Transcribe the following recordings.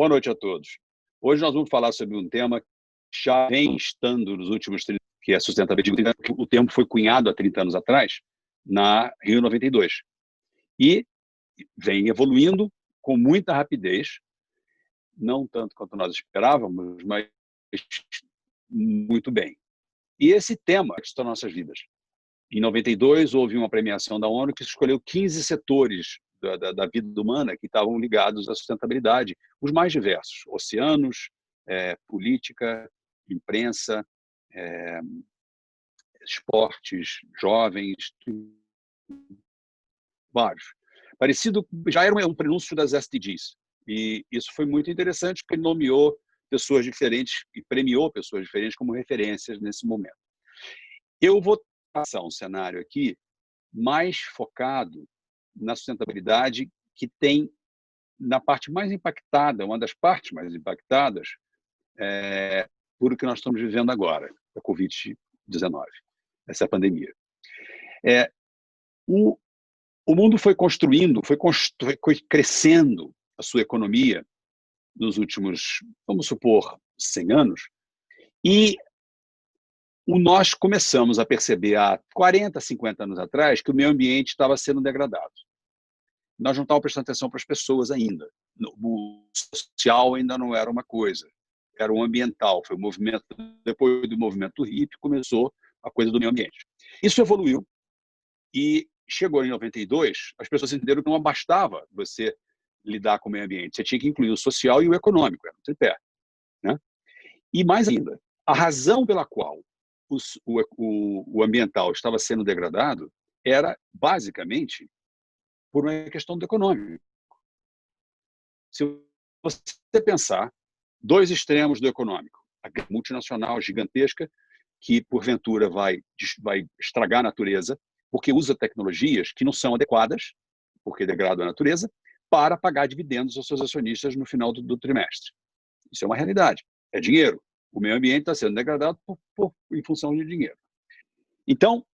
Boa noite a todos. Hoje nós vamos falar sobre um tema que já vem estando nos últimos 30 anos, que é a sustentabilidade. O termo foi cunhado há 30 anos atrás, na Rio 92. E vem evoluindo com muita rapidez, não tanto quanto nós esperávamos, mas muito bem. E esse tema está nas nossas vidas. Em 92, houve uma premiação da ONU que escolheu 15 setores da vida humana que estavam ligados à sustentabilidade, os mais diversos: oceanos, política, imprensa, esportes, jovens, vários. Parecido, já era um prenúncio das SDGs. E isso foi muito interessante, porque ele nomeou pessoas diferentes e premiou pessoas diferentes como referências nesse momento. Eu vou passar um cenário aqui mais focado na sustentabilidade, que tem na parte mais impactada, uma das partes mais impactadas, por o que nós estamos vivendo agora, a Covid-19, essa pandemia. O mundo foi construindo, foi crescendo a sua economia nos últimos, vamos supor, 100 anos, e nós começamos a perceber há 40, 50 anos atrás que o meio ambiente estava sendo degradado. Nós não estávamos prestando atenção para as pessoas ainda. O social ainda não era uma coisa, era o ambiental. Foi o movimento, depois do movimento hippie, começou a coisa do meio ambiente. Isso evoluiu e chegou em 92, as pessoas entenderam que não bastava você lidar com o meio ambiente, você tinha que incluir o social e o econômico, era um tripé, né? E mais ainda, a razão pela qual o ambiental estava sendo degradado era basicamente por uma questão do econômico. Se você pensar, dois extremos do econômico, a multinacional gigantesca, que porventura vai estragar a natureza, porque usa tecnologias que não são adequadas, porque degradam a natureza, para pagar dividendos aos seus acionistas no final do trimestre. Isso é uma realidade, é dinheiro. O meio ambiente está sendo degradado em função de dinheiro. Então,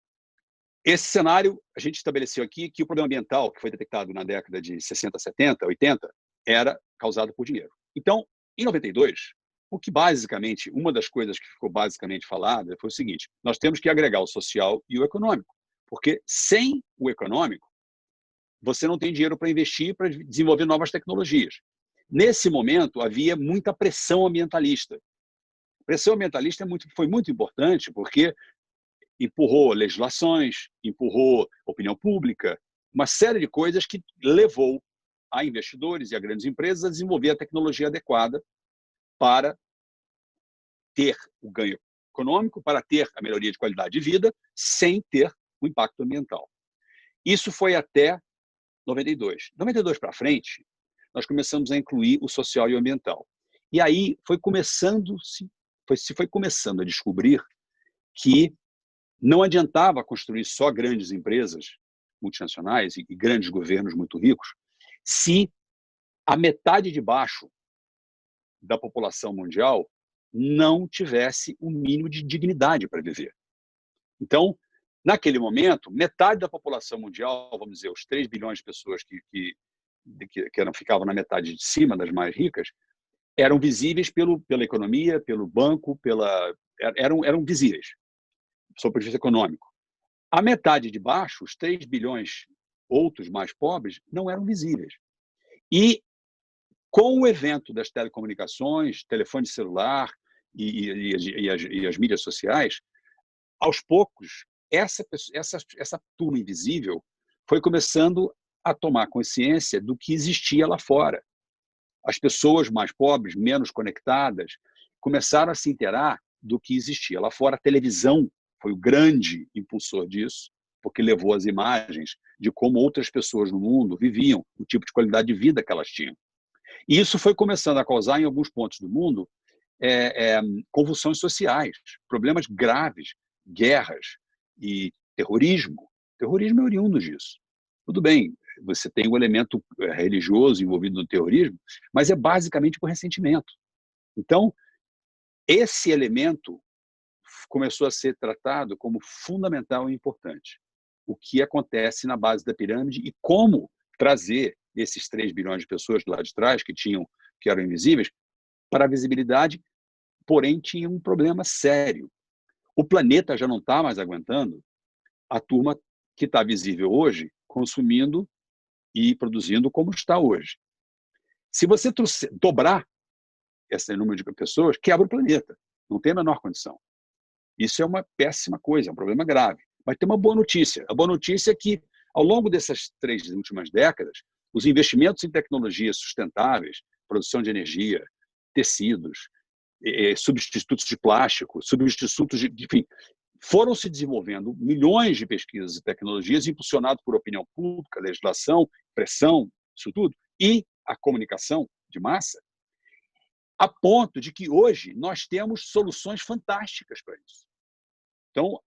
esse cenário, a gente estabeleceu aqui que o problema ambiental, que foi detectado na década de 60, 70, 80, era causado por dinheiro. Então, em 92, uma das coisas que ficou basicamente falada foi o seguinte: nós temos que agregar o social e o econômico, porque sem o econômico, você não tem dinheiro para investir, para desenvolver novas tecnologias. Nesse momento, havia muita pressão ambientalista. A pressão ambientalista foi muito importante, porque empurrou legislações, empurrou opinião pública, uma série de coisas que levou a investidores e a grandes empresas a desenvolver a tecnologia adequada para ter o ganho econômico, para ter a melhoria de qualidade de vida, sem ter o impacto ambiental. Isso foi até 92. 92 para frente, nós começamos a incluir o social e o ambiental. E aí foi começando a descobrir que não adiantava construir só grandes empresas multinacionais e grandes governos muito ricos se a metade de baixo da população mundial não tivesse o mínimo de dignidade para viver. Então, naquele momento, metade da população mundial, vamos dizer, os 3 bilhões de pessoas que ficavam na metade de cima das mais ricas, eram visíveis pela economia, pelo banco, eram visíveis, sob o ponto de vista econômico. A metade de baixo, os 3 bilhões outros mais pobres, não eram visíveis. E com o evento das telecomunicações, telefone celular e as mídias sociais, aos poucos, essa turma invisível foi começando a tomar consciência do que existia lá fora. As pessoas mais pobres, menos conectadas, começaram a se inteirar do que existia lá fora. A televisão foi o grande impulsor disso, porque levou as imagens de como outras pessoas no mundo viviam, o tipo de qualidade de vida que elas tinham. E isso foi começando a causar, em alguns pontos do mundo, convulsões sociais, problemas graves, guerras e terrorismo. Terrorismo é oriundo disso. Tudo bem, você tem um elemento religioso envolvido no terrorismo, mas é basicamente por ressentimento. Então, esse elemento começou a ser tratado como fundamental e importante. O que acontece na base da pirâmide e como trazer esses 3 bilhões de pessoas lá de trás, que que eram invisíveis, para a visibilidade, porém tinha um problema sério. O planeta já não está mais aguentando a turma que está visível hoje, consumindo e produzindo como está hoje. Se você dobrar esse número de pessoas, quebra o planeta. Não tem a menor condição. Isso é uma péssima coisa, é um problema grave. Mas tem uma boa notícia. A boa notícia é que, ao longo dessas 3 últimas décadas, os investimentos em tecnologias sustentáveis, produção de energia, tecidos, substitutos de plástico, substitutos de... Enfim, foram se desenvolvendo milhões de pesquisas e tecnologias impulsionadas por opinião pública, legislação, pressão, isso tudo, e a comunicação de massa, a ponto de que hoje nós temos soluções fantásticas para isso. Então,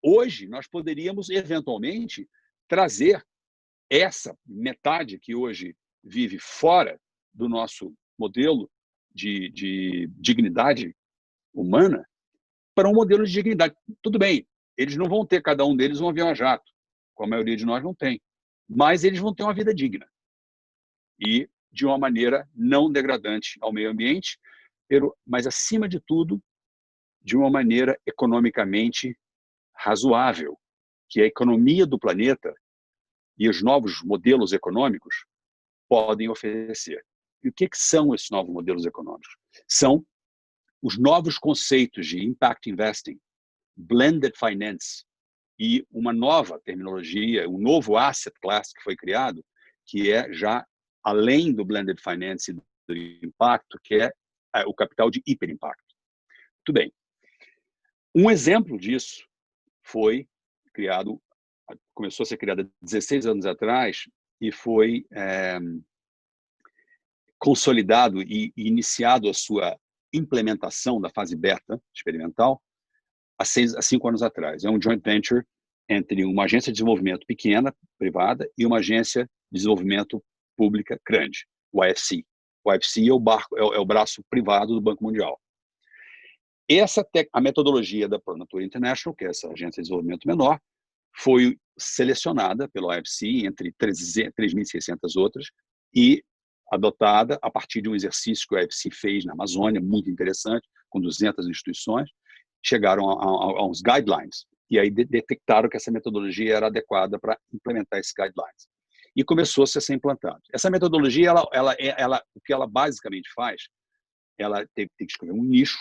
hoje nós poderíamos, eventualmente, trazer essa metade que hoje vive fora do nosso modelo de dignidade humana para um modelo de dignidade. Tudo bem, eles não vão ter, cada um deles, um avião a jato, como a maioria de nós não tem, mas eles vão ter uma vida digna e de uma maneira não degradante ao meio ambiente, mas, acima de tudo, de uma maneira economicamente razoável, que a economia do planeta e os novos modelos econômicos podem oferecer. E o que são esses novos modelos econômicos? São os novos conceitos de impact investing, blended finance e uma nova terminologia, um novo asset class que foi criado, que é já além do blended finance e do impacto, que é o capital de hiperimpacto. Muito bem. Um exemplo disso foi criado, começou a ser criado há 16 anos atrás e foi consolidado e iniciado a sua implementação da fase beta experimental há 5 anos atrás. É um joint venture entre uma agência de desenvolvimento pequena, privada, e uma agência de desenvolvimento pública grande, o IFC. O IFC é o braço privado do Banco Mundial. A metodologia da ProNatura International, que é essa agência de desenvolvimento menor, foi selecionada pelo IFC entre 3.600 outras e adotada a partir de um exercício que o IFC fez na Amazônia, muito interessante, com 200 instituições, chegaram a uns guidelines e aí detectaram que essa metodologia era adequada para implementar esses guidelines. E começou-se a ser implantado. Essa metodologia, o que ela basicamente faz, ela tem que escolher um nicho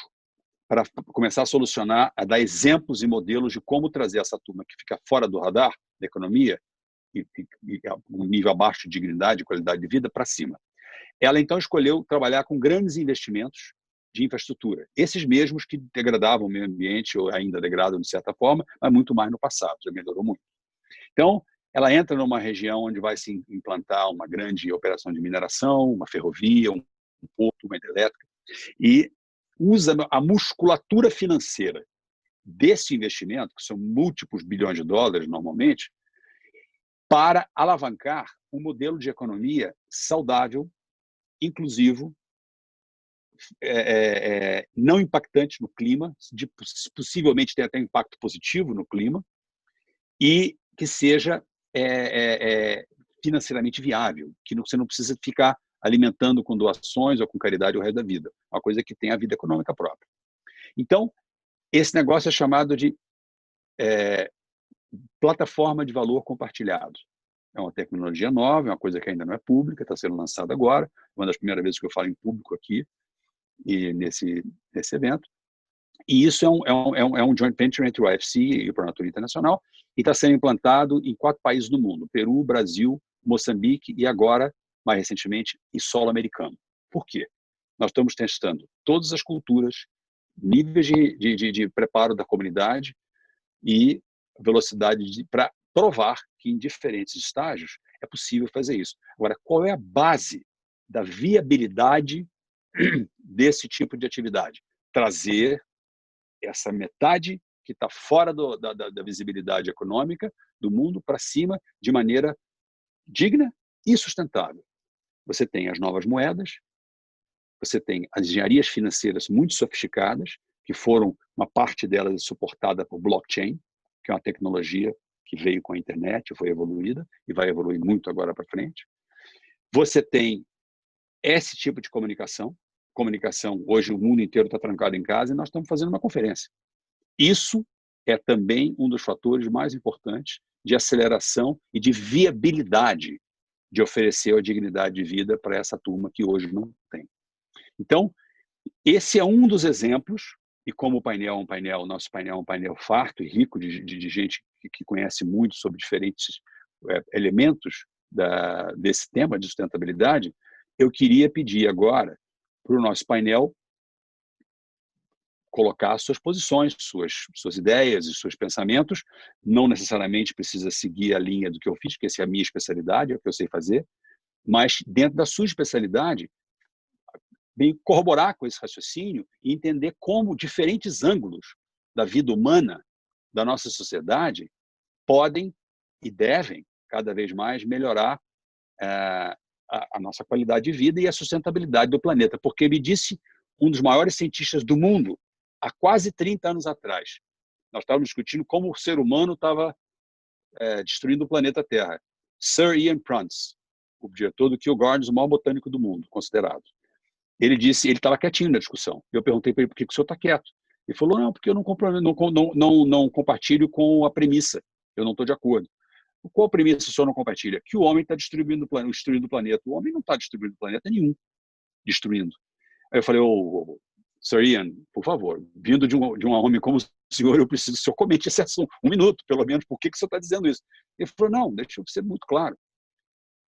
para começar a solucionar, a dar exemplos e modelos de como trazer essa turma que fica fora do radar da economia e um nível abaixo de dignidade e qualidade de vida para cima. Ela, então, escolheu trabalhar com grandes investimentos de infraestrutura. Esses mesmos que degradavam o meio ambiente, ou ainda degradam de certa forma, mas muito mais no passado, já melhorou muito. Então, ela entra numa região onde vai se implantar uma grande operação de mineração, uma ferrovia, um porto, uma hidrelétrica, e usa a musculatura financeira desse investimento, que são múltiplos bilhões de dólares normalmente, para alavancar um modelo de economia saudável, inclusivo, não impactante no clima, possivelmente tenha até impacto positivo no clima, e que seja financeiramente viável, que você não precisa ficar alimentando com doações ou com caridade o resto da vida, uma coisa que tem a vida econômica própria. Então, esse negócio é chamado de plataforma de valor compartilhado. É uma tecnologia nova, é uma coisa que ainda não é pública, está sendo lançada agora, uma das primeiras vezes que eu falo em público aqui, e nesse evento. E isso é um joint venture entre o IFC e o ProNatura Internacional, e está sendo implantado em 4 países do mundo: Peru, Brasil, Moçambique e agora, mais recentemente, em solo americano. Por quê? Nós estamos testando todas as culturas, níveis de preparo da comunidade e velocidade para provar que em diferentes estágios é possível fazer isso. Agora, qual é a base da viabilidade desse tipo de atividade? Trazer essa metade que está fora da visibilidade econômica do mundo para cima de maneira digna e sustentável. Você tem as novas moedas, você tem as engenharias financeiras muito sofisticadas, que foram, uma parte delas suportada por blockchain, que é uma tecnologia que veio com a internet, foi evoluída e vai evoluir muito agora para frente. Você tem esse tipo de comunicação. Comunicação, hoje o mundo inteiro está trancado em casa e nós estamos fazendo uma conferência. Isso é também um dos fatores mais importantes de aceleração e de viabilidade de oferecer a dignidade de vida para essa turma que hoje não tem. Então, esse é um dos exemplos, e como o painel é um painel, o nosso painel é um painel farto e rico de gente que conhece muito sobre diferentes elementos desse tema de sustentabilidade, eu queria pedir agora para o nosso painel colocar suas posições, suas ideias e seus pensamentos. Não necessariamente precisa seguir a linha do que eu fiz, porque essa é a minha especialidade, é o que eu sei fazer, mas dentro da sua especialidade, bem corroborar com esse raciocínio e entender como diferentes ângulos da vida humana, da nossa sociedade, podem e devem cada vez mais melhorar a nossa qualidade de vida e a sustentabilidade do planeta. Porque me disse um dos maiores cientistas do mundo, há quase 30 anos atrás. Nós estávamos discutindo como o ser humano estava destruindo o planeta Terra. Sir Ian Prance, o diretor do Kew Gardens, o maior botânico do mundo, considerado. Ele disse, ele estava quietinho na discussão. Eu perguntei para ele por que o senhor está quieto. Ele falou, não, porque eu não compartilho com a premissa. Eu não estou de acordo. Qual premissa o senhor não compartilha? Que o homem está destruindo o planeta. O homem não está destruindo o planeta nenhum. Destruindo. Aí eu falei, Sir Ian, por favor, vindo de um homem como o senhor, eu preciso que o senhor comente esse assunto. 1 minuto, pelo menos, por que o senhor está dizendo isso? Ele falou, não, deixa eu ser muito claro.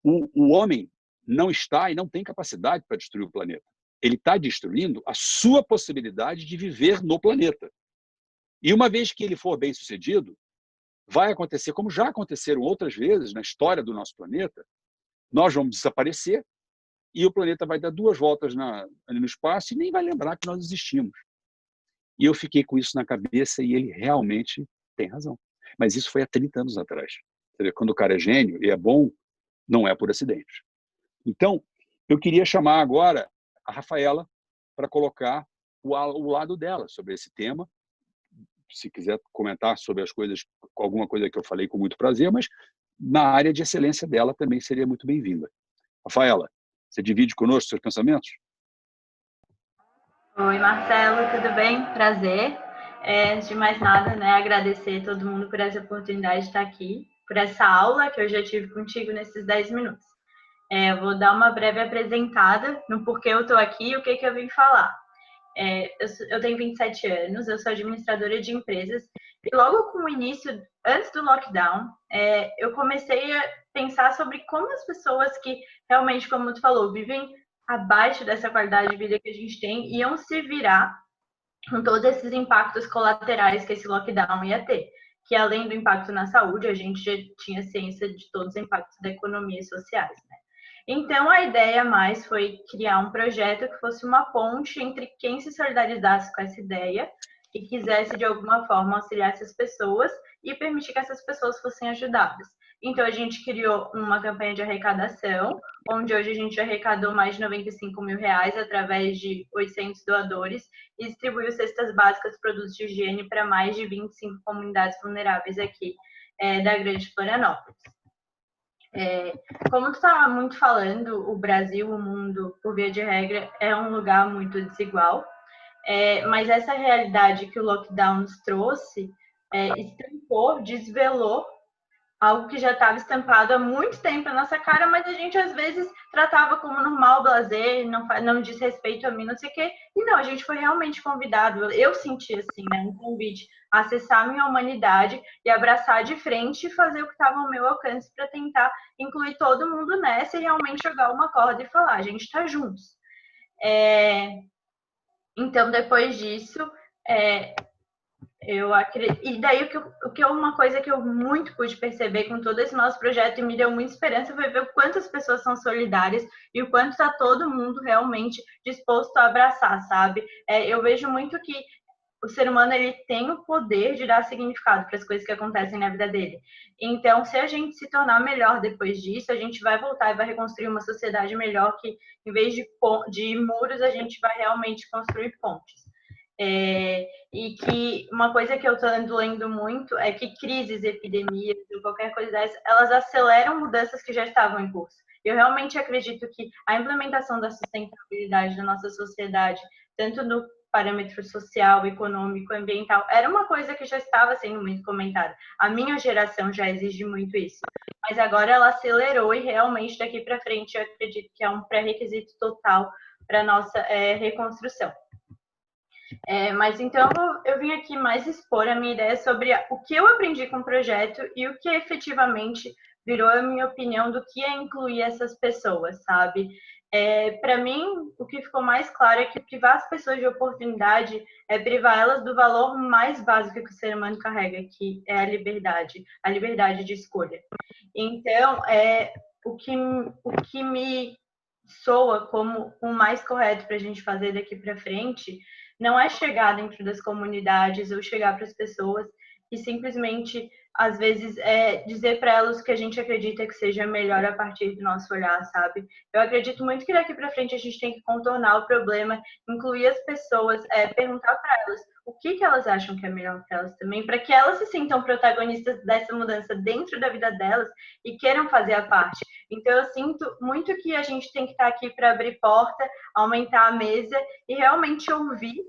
O homem não está e não tem capacidade para destruir o planeta. Ele está destruindo a sua possibilidade de viver no planeta. E uma vez que ele for bem sucedido, vai acontecer, como já aconteceram outras vezes na história do nosso planeta, nós vamos desaparecer e o planeta vai dar 2 voltas no espaço e nem vai lembrar que nós existimos. E eu fiquei com isso na cabeça e ele realmente tem razão. Mas isso foi há 30 anos atrás. Quando o cara é gênio e é bom, não é por acidente. Então, eu queria chamar agora a Rafaela para colocar o lado dela sobre esse tema. Se quiser comentar sobre as coisas, alguma coisa que eu falei, com muito prazer, mas na área de excelência dela também seria muito bem-vinda. Rafaela, você divide conosco seus pensamentos? Oi, Marcelo, tudo bem? Prazer. Antes de mais nada, né, agradecer a todo mundo por essa oportunidade de estar aqui, por essa aula que eu já tive contigo nesses 10 minutos. Eu vou dar uma breve apresentada no porquê eu estou aqui e o que eu vim falar. Eu tenho 27 anos, eu sou administradora de empresas e logo com o início, antes do lockdown, eu comecei a pensar sobre como as pessoas que realmente, como tu falou, vivem abaixo dessa qualidade de vida que a gente tem iam se virar com todos esses impactos colaterais que esse lockdown ia ter. Que além do impacto na saúde, a gente já tinha ciência de todos os impactos da economia e sociais, né? Então, a ideia mais foi criar um projeto que fosse uma ponte entre quem se solidarizasse com essa ideia e quisesse, de alguma forma, auxiliar essas pessoas e permitir que essas pessoas fossem ajudadas. Então, a gente criou uma campanha de arrecadação, onde hoje a gente arrecadou mais de R$95.000 através de 800 doadores e distribuiu cestas básicas, produtos de higiene para mais de 25 comunidades vulneráveis aqui da Grande Florianópolis. Como tu estava muito falando, o Brasil, o mundo, por via de regra, é um lugar muito desigual, mas essa realidade que o lockdown nos trouxe estampou, desvelou algo que já estava estampado há muito tempo na nossa cara, mas a gente às vezes tratava como normal, blazer, não diz respeito a mim, não sei o quê. E não, a gente foi realmente convidado, eu senti assim, né, um convite a acessar a minha humanidade e abraçar de frente e fazer o que estava ao meu alcance para tentar incluir todo mundo nessa e realmente jogar uma corda e falar, a gente está juntos. Então, depois disso, eu acredito. E daí uma coisa que eu muito pude perceber com todo esse nosso projeto e me deu muita esperança foi ver o quanto as pessoas são solidárias e o quanto está todo mundo realmente disposto a abraçar, sabe? Eu vejo muito que o ser humano ele tem o poder de dar significado para as coisas que acontecem na vida dele. Então, se a gente se tornar melhor depois disso, a gente vai voltar e vai reconstruir uma sociedade melhor que, em vez de muros, a gente vai realmente construir pontes. E que uma coisa que eu estou lendo muito é que crises, epidemias ou qualquer coisa dessa, elas aceleram mudanças que já estavam em curso. Eu realmente acredito que a implementação da sustentabilidade na nossa sociedade, tanto no parâmetro social, econômico, ambiental, era uma coisa que já estava sendo muito comentada. A minha geração já exige muito isso, mas agora ela acelerou e realmente daqui para frente eu acredito que é um pré-requisito total para a nossa reconstrução. Mas então eu vim aqui mais expor a minha ideia sobre o que eu aprendi com o projeto e o que efetivamente virou a minha opinião do que é incluir essas pessoas, sabe? Para mim, o que ficou mais claro é que privar as pessoas de oportunidade é privar elas do valor mais básico que o ser humano carrega, que é a liberdade de escolha. Então, o que me soa como o mais correto para a gente fazer daqui para frente não é chegar dentro das comunidades ou chegar para as pessoas e simplesmente, às vezes, dizer para elas o que a gente acredita que seja melhor a partir do nosso olhar, sabe? Eu acredito muito que daqui para frente a gente tem que contornar o problema, incluir as pessoas, perguntar para elas o que elas acham que é melhor para elas também, para que elas se sintam protagonistas dessa mudança dentro da vida delas e queiram fazer a parte. Então, eu sinto muito que a gente tem que estar aqui para abrir porta, aumentar a mesa e realmente ouvir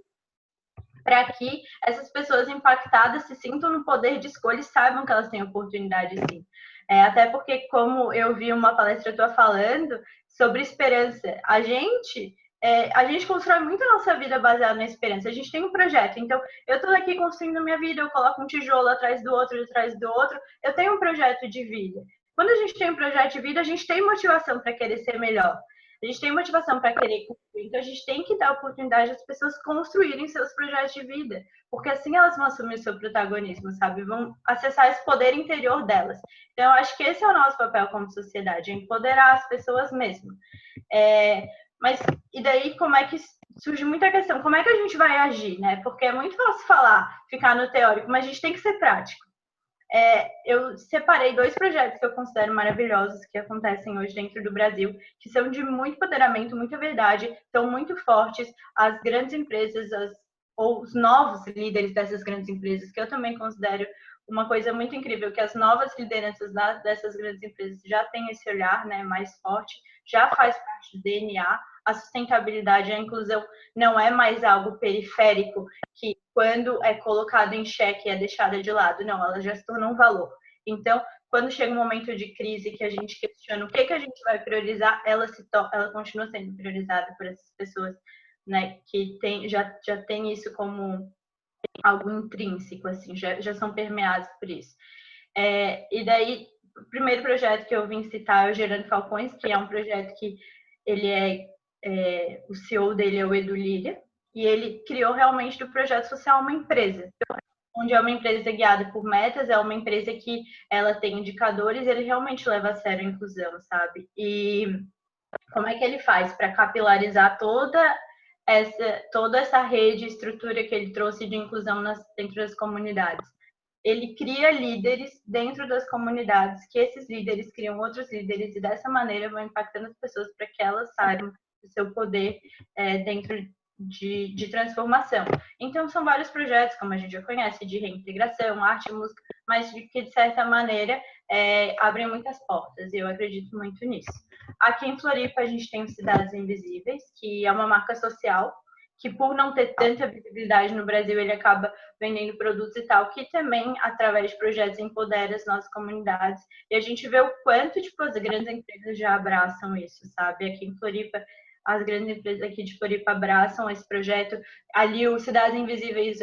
para que essas pessoas impactadas se sintam no poder de escolha e saibam que elas têm oportunidade, sim. Até porque, como eu vi uma palestra tua falando sobre esperança, a gente constrói muito a nossa vida baseada na esperança. A gente tem um projeto. Então, eu estou aqui construindo minha vida, eu coloco um tijolo atrás do outro, eu tenho um projeto de vida. Quando a gente tem um projeto de vida, a gente tem motivação para querer ser melhor. A gente tem motivação para querer construir. Então, a gente tem que dar a oportunidade às pessoas construírem seus projetos de vida. Porque assim elas vão assumir seu protagonismo, sabe? Vão acessar esse poder interior delas. Então, eu acho que esse é o nosso papel como sociedade, empoderar as pessoas mesmo. Mas, e daí, como é que surge muita questão? Como é que a gente vai agir, né? Porque é muito fácil falar, ficar no teórico, mas a gente tem que ser prático. Eu separei 2 projetos que eu considero maravilhosos que acontecem hoje dentro do Brasil, que são de muito empoderamento, muita verdade, são muito fortes. As grandes empresas, ou os novos líderes dessas grandes empresas, que eu também considero uma coisa muito incrível, que as novas lideranças dessas grandes empresas já têm esse olhar, né, mais forte, já faz parte do DNA. A sustentabilidade, a inclusão não é mais algo periférico que, quando é colocado em xeque, é deixada de lado. Não, ela já se tornou um valor. Então, quando chega um momento de crise que a gente questiona o que a gente vai priorizar, ela continua sendo priorizada por essas pessoas, né, que já tem isso como algo intrínseco, assim, já são permeados por isso. E daí, o primeiro projeto que eu vim citar é o Gerando Falcões, que é um projeto que ele o CEO dele é o Edu Liria, e ele criou realmente do projeto social uma empresa, onde é uma empresa guiada por metas, é uma empresa que ela tem indicadores, ele realmente leva a sério a inclusão, sabe? E como é que ele faz para capilarizar toda essa rede, estrutura que ele trouxe de inclusão dentro das comunidades? Ele cria líderes dentro das comunidades, que esses líderes criam outros líderes, e dessa maneira vão impactando as pessoas para que elas saibam do seu poder dentro de transformação. Então, são vários projetos, como a gente já conhece, de reintegração, arte e música, mas que, de certa maneira, abrem muitas portas, e eu acredito muito nisso. Aqui em Floripa, a gente tem o Cidades Invisíveis, que é uma marca social, que por não ter tanta visibilidade no Brasil, ele acaba vendendo produtos e tal, que também, através de projetos, empodera as nossas comunidades. E a gente vê o quanto, tipo, as grandes empresas já abraçam isso, sabe? Aqui em Floripa, as grandes empresas aqui de Floripa abraçam esse projeto. Ali, o Cidades Invisíveis,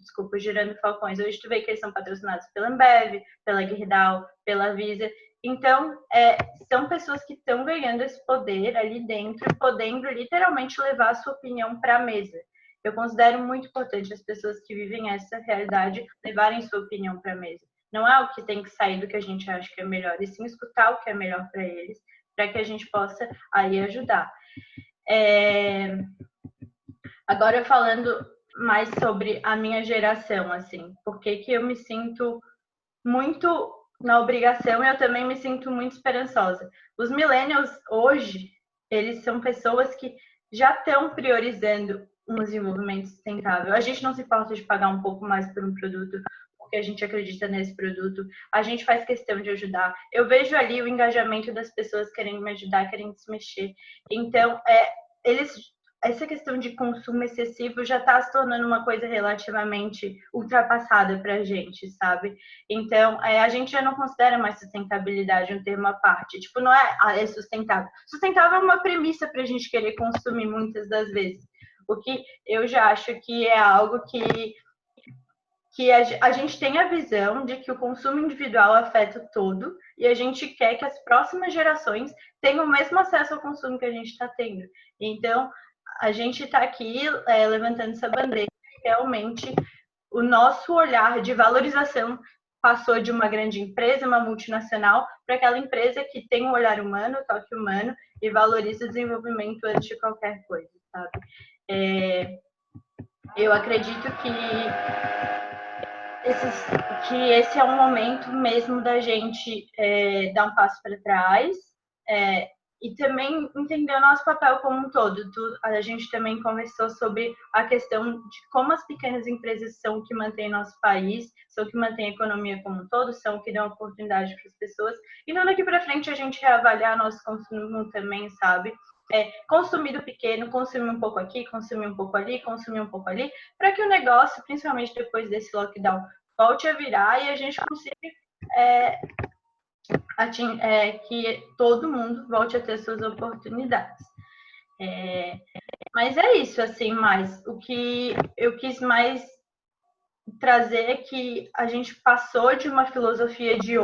desculpa, Gerando Falcões, hoje tu vê que eles são patrocinados pela Ambev, pela Gerdau, pela Visa. Então, são pessoas que estão ganhando esse poder ali dentro, podendo literalmente levar a sua opinião para a mesa. Eu considero muito importante as pessoas que vivem essa realidade levarem sua opinião para a mesa. Não é o que tem que sair do que a gente acha que é melhor, e sim escutar o que é melhor para eles, para que a gente possa aí ajudar. Agora, falando mais sobre a minha geração, assim, porque eu me sinto muito na obrigação, e eu também me sinto muito esperançosa. Os millennials hoje, eles são pessoas que já estão priorizando um desenvolvimento sustentável. A gente não se importa de pagar um pouco mais por um produto, porque porque a gente acredita nesse produto, a gente faz questão de ajudar. Eu vejo ali o engajamento das pessoas querendo me ajudar, querendo se mexer. Então, essa questão de consumo excessivo já está se tornando uma coisa relativamente ultrapassada para a gente, sabe? Então, a gente já não considera mais sustentabilidade um termo à parte. Tipo, não é sustentável. Sustentável é uma premissa para a gente querer consumir muitas das vezes. O que eu já acho que é algo que a gente tem a visão de que o consumo individual afeta o todo e a gente quer que as próximas gerações tenham o mesmo acesso ao consumo que a gente está tendo. Então, a gente está aqui levantando essa bandeira. Realmente, o nosso olhar de valorização passou de uma grande empresa, uma multinacional, para aquela empresa que tem um olhar humano, toque humano e valoriza o desenvolvimento antes de qualquer coisa, sabe? Eu acredito que esse é um momento mesmo da gente dar um passo para trás e também entender o nosso papel como um todo. A gente também conversou sobre a questão de como as pequenas empresas são o que mantém nosso país, são o que mantém a economia como um todo, são o que dão oportunidade para as pessoas. E não daqui para frente a gente reavaliar nosso consumo também, sabe? Consumir do pequeno, consumir um pouco aqui, consumir um pouco ali, consumir um pouco ali, para que o negócio, principalmente depois desse lockdown, volte a virar e a gente consiga que todo mundo volte a ter suas oportunidades. Mas é isso, assim, mais. O que eu quis mais trazer é que a gente passou de uma filosofia de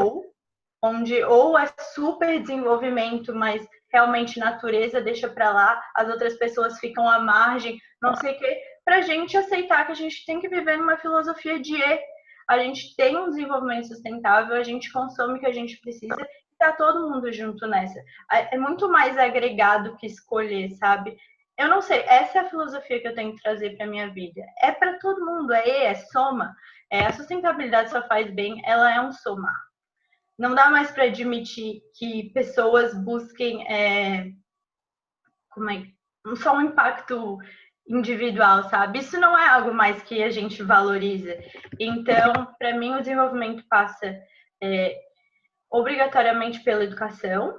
onde ou é super desenvolvimento, mas realmente natureza deixa para lá, as outras pessoas ficam à margem, não sei o quê, para a gente aceitar que a gente tem que viver numa filosofia de a gente tem um desenvolvimento sustentável, a gente consome o que a gente precisa e tá todo mundo junto nessa. É muito mais agregado que escolher, sabe? Eu não sei, essa é a filosofia que eu tenho que trazer para minha vida. É para todo mundo, é soma. A sustentabilidade só faz bem, ela é um somar. Não dá mais para admitir que pessoas busquem só um impacto individual, sabe? Isso não é algo mais que a gente valoriza. Então, para mim, o desenvolvimento passa obrigatoriamente pela educação,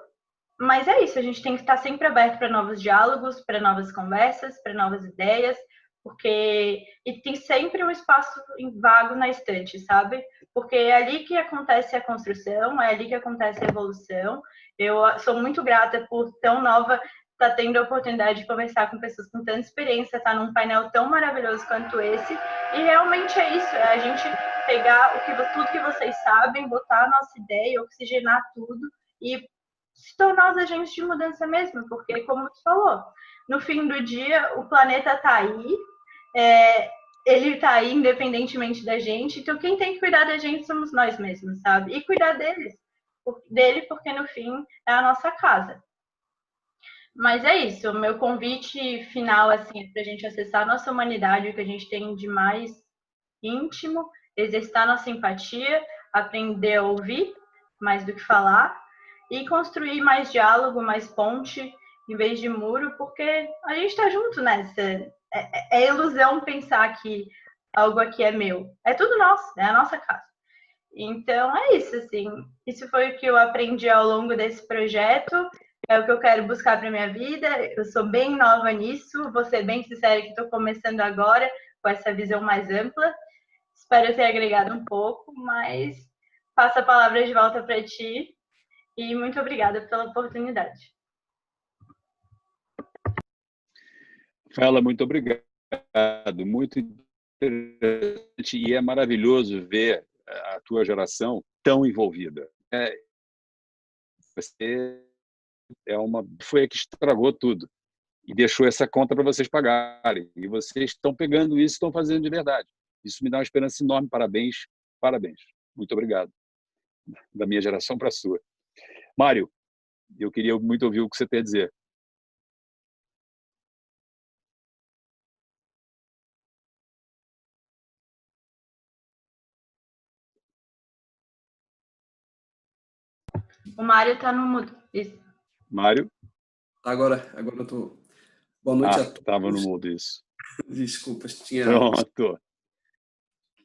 mas é isso, a gente tem que estar sempre aberto para novos diálogos, para novas conversas, para novas ideias, porque e tem sempre um espaço vago na estante, sabe? Porque é ali que acontece a construção, é ali que acontece a evolução. Eu sou muito grata por tão nova estar tendo a oportunidade de conversar com pessoas com tanta experiência, estar num painel tão maravilhoso quanto esse. E realmente é isso, é a gente pegar tudo que vocês sabem, botar a nossa ideia, oxigenar tudo e se tornar os agentes de mudança mesmo, porque, como tu falou, no fim do dia, o planeta está aí, ele está aí independentemente da gente, então quem tem que cuidar da gente somos nós mesmos, sabe? E cuidar dele, porque no fim é a nossa casa. Mas é isso, o meu convite final assim, é para a gente acessar a nossa humanidade, o que a gente tem de mais íntimo, exercitar nossa empatia, aprender a ouvir mais do que falar, e construir mais diálogo, mais ponte, em vez de muro, porque a gente está junto nessa. É ilusão pensar que algo aqui é meu. É tudo nosso, é a nossa casa. Então é isso, assim. Isso foi o que eu aprendi ao longo desse projeto. É o que eu quero buscar para minha vida. Eu sou bem nova nisso, vou ser bem sincera que estou começando agora com essa visão mais ampla. Espero ter agregado um pouco, mas passo a palavra de volta para ti. E muito obrigada pela oportunidade. Rafaela, muito obrigado. Muito interessante e é maravilhoso ver a tua geração tão envolvida. Você foi a que estragou tudo e deixou essa conta para vocês pagarem. E vocês estão pegando isso e estão fazendo de verdade. Isso me dá uma esperança enorme. Parabéns, parabéns. Muito obrigado. Da minha geração para a sua. Mário, eu queria muito ouvir o que você tem a dizer. O Mário está no mudo. Isso. Mário? Agora eu tô. Boa noite a todos. Estava no mudo isso. Desculpas, tinha. Pronto.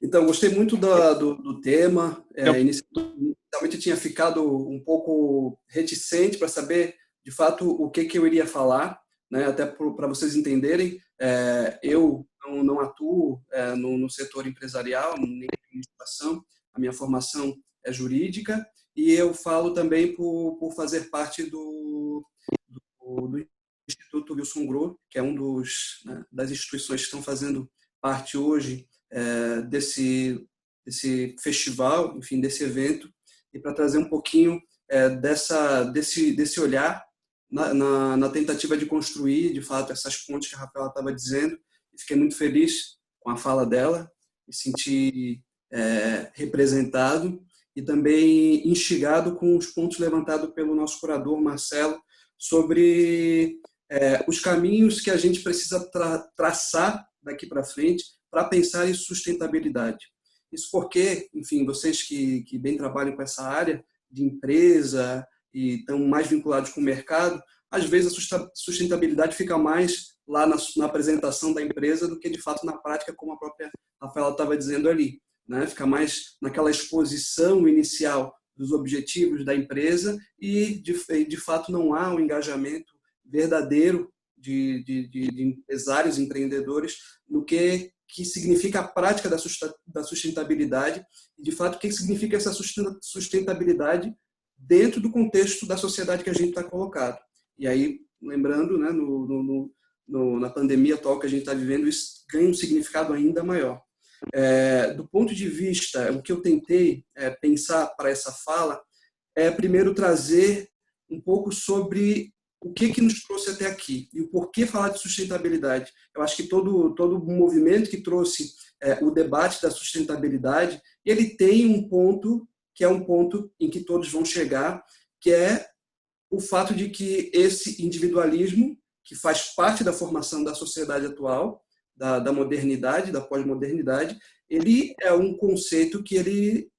Então, gostei muito do tema. Inicialmente eu tinha ficado um pouco reticente para saber, de fato, o que eu iria falar, né? Até para vocês entenderem, eu não atuo no setor empresarial, nem em administração. A minha formação é jurídica e eu falo também por fazer parte do Instituto Wilson Grow, que é das instituições que estão fazendo parte hoje desse festival, enfim, desse evento, e para trazer um pouquinho desse olhar na tentativa de construir, de fato, essas pontes que a Rafaela estava dizendo. E fiquei muito feliz com a fala dela, me senti representado e também instigado com os pontos levantados pelo nosso curador, Marcelo, sobre os caminhos que a gente precisa traçar daqui para frente para pensar em sustentabilidade. Isso porque, enfim, vocês que bem trabalham com essa área de empresa e estão mais vinculados com o mercado, às vezes a sustentabilidade fica mais lá na apresentação da empresa do que, de fato, na prática, como a própria Rafaela estava dizendo ali, né? Fica mais naquela exposição inicial dos objetivos da empresa e, de fato, não há um engajamento verdadeiro de empresários, empreendedores, no que significa a prática da sustentabilidade e, de fato, o que significa essa sustentabilidade dentro do contexto da sociedade que a gente está colocado. E aí, lembrando, né, na pandemia atual que a gente está vivendo, isso ganha um significado ainda maior. Do ponto de vista, o que eu tentei pensar para essa fala é, primeiro, trazer um pouco sobre o que nos trouxe até aqui e o porquê falar de sustentabilidade. Eu acho que todo o movimento que trouxe o debate da sustentabilidade, ele tem um ponto que é um ponto em que todos vão chegar, que é o fato de que esse individualismo, que faz parte da formação da sociedade atual, da modernidade, da pós-modernidade, ele é um conceito que ele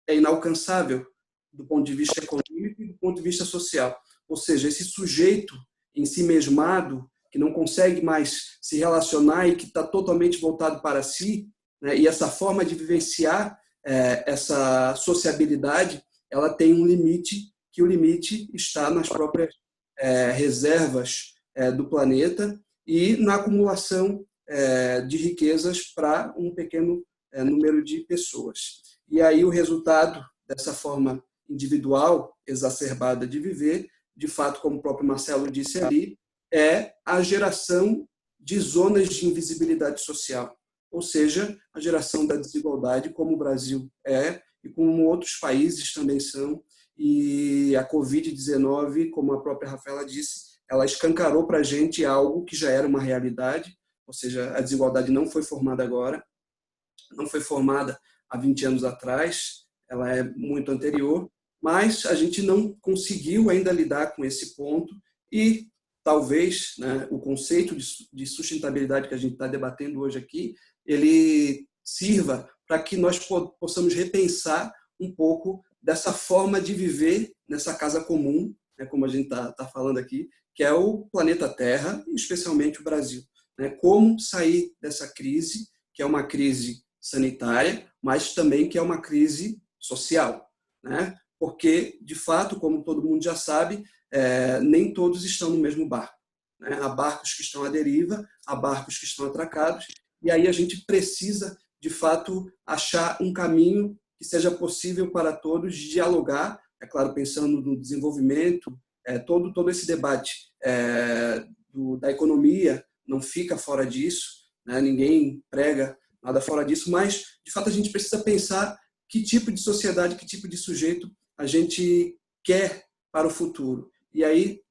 é inalcançável do ponto de vista econômico e do ponto de vista social. Ou seja, esse sujeito em si mesmado, que não consegue mais se relacionar e que está totalmente voltado para si, né, e essa forma de vivenciar essa sociabilidade, ela tem um limite, que o limite está nas próprias reservas do planeta e na acumulação de riquezas para um pequeno número de pessoas. E aí o resultado dessa forma individual exacerbada de viver, de fato, como o próprio Marcelo disse ali, é a geração de zonas de invisibilidade social, ou seja, a geração da desigualdade, como o Brasil é e como outros países também são. E a Covid-19, como a própria Rafaela disse, ela escancarou para a gente algo que já era uma realidade, ou seja, a desigualdade não foi formada agora, não foi formada há 20 anos atrás, ela é muito anterior, mas a gente não conseguiu ainda lidar com esse ponto e talvez, né, o conceito de sustentabilidade que a gente está debatendo hoje aqui, ele sirva para que nós possamos repensar um pouco dessa forma de viver nessa casa comum, né, como a gente está falando aqui, que é o planeta Terra, e especialmente o Brasil. Né? Como sair dessa crise, que é uma crise sanitária, mas também que é uma crise social. Né? Porque, de fato, como todo mundo já sabe, nem todos estão no mesmo barco. Né? Há barcos que estão à deriva, há barcos que estão atracados, e aí a gente precisa, de fato, achar um caminho que seja possível para todos dialogar, é claro, pensando no desenvolvimento, todo esse debate da economia não fica fora disso, né? Ninguém prega nada fora disso, mas, de fato, a gente precisa pensar que tipo de sociedade, que tipo de sujeito a gente quer para o futuro. E aí,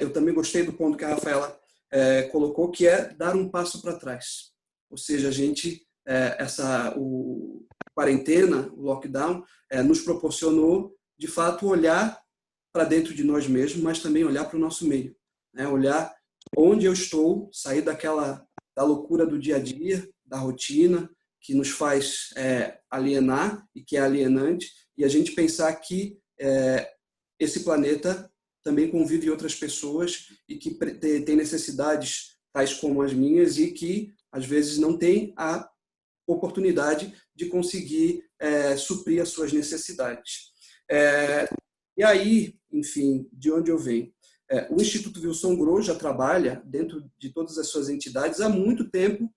eu também gostei do ponto que a Rafaela colocou, que é dar um passo para trás. Ou seja, a gente, a quarentena, o lockdown, nos proporcionou, de fato, olhar para dentro de nós mesmos, mas também olhar para o nosso meio. Né? Olhar onde eu estou, sair da loucura do dia a dia, da rotina, que nos faz alienar e que é alienante, e a gente pensar que esse planeta também convive outras pessoas e que tem necessidades tais como as minhas e que, às vezes, não tem a oportunidade de conseguir suprir as suas necessidades. E aí, enfim, de onde eu venho? O Instituto Wilson Grow já trabalha, dentro de todas as suas entidades, há muito tempo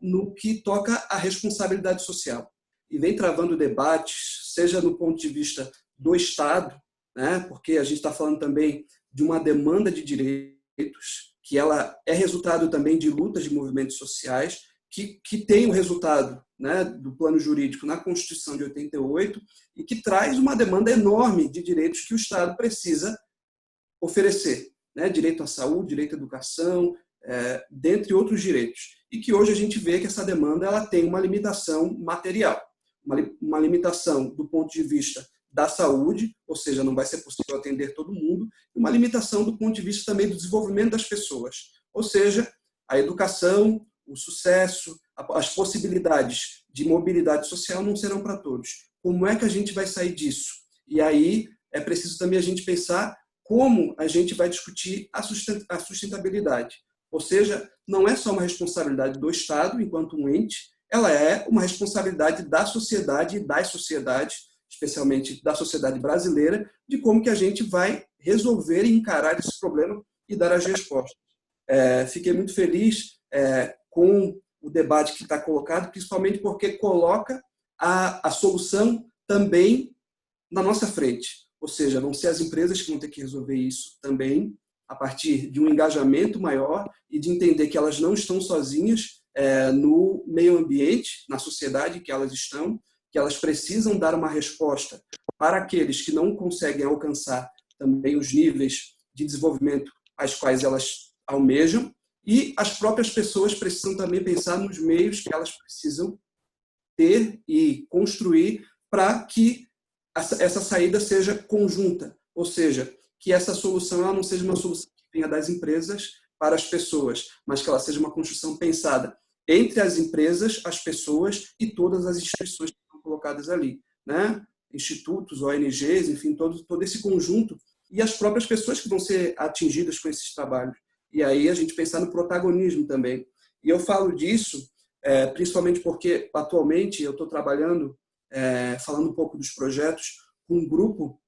no que toca à responsabilidade social. E vem travando debates, seja no ponto de vista do Estado, né, porque a gente está falando também de uma demanda de direitos, que ela é resultado também de lutas de movimentos sociais, que tem o resultado, né, do plano jurídico na Constituição de 88 e que traz uma demanda enorme de direitos que o Estado precisa oferecer, né? Direito à saúde, direito à educação, dentre outros direitos. E que hoje a gente vê que essa demanda ela tem uma limitação material, uma limitação do ponto de vista da saúde, ou seja, não vai ser possível atender todo mundo, e uma limitação do ponto de vista também do desenvolvimento das pessoas, ou seja, a educação, o sucesso, as possibilidades de mobilidade social não serão para todos. Como é que a gente vai sair disso? E aí é preciso também a gente pensar como a gente vai discutir a sustentabilidade. Ou seja, não é só uma responsabilidade do Estado enquanto um ente, ela é uma responsabilidade da sociedade e das sociedades, especialmente da sociedade brasileira, de como que a gente vai resolver e encarar esse problema e dar as respostas. Fiquei muito feliz com o debate que está colocado, principalmente porque coloca a solução também na nossa frente. Ou seja, vão ser as empresas que vão ter que resolver isso também, a partir de um engajamento maior e de entender que elas não estão sozinhas no meio ambiente, na sociedade que elas estão, que elas precisam dar uma resposta para aqueles que não conseguem alcançar também os níveis de desenvolvimento às quais elas almejam, e as próprias pessoas precisam também pensar nos meios que elas precisam ter e construir para que essa saída seja conjunta, ou seja, que essa solução ela não seja uma solução que venha das empresas para as pessoas, mas que ela seja uma construção pensada entre as empresas, as pessoas e todas as instituições que estão colocadas ali, né? Institutos, ONGs, enfim, todo esse conjunto e as próprias pessoas que vão ser atingidas com esses trabalhos. E aí a gente pensar no protagonismo também. E eu falo disso principalmente porque atualmente eu estou trabalhando falando um pouco dos projetos, com um grupo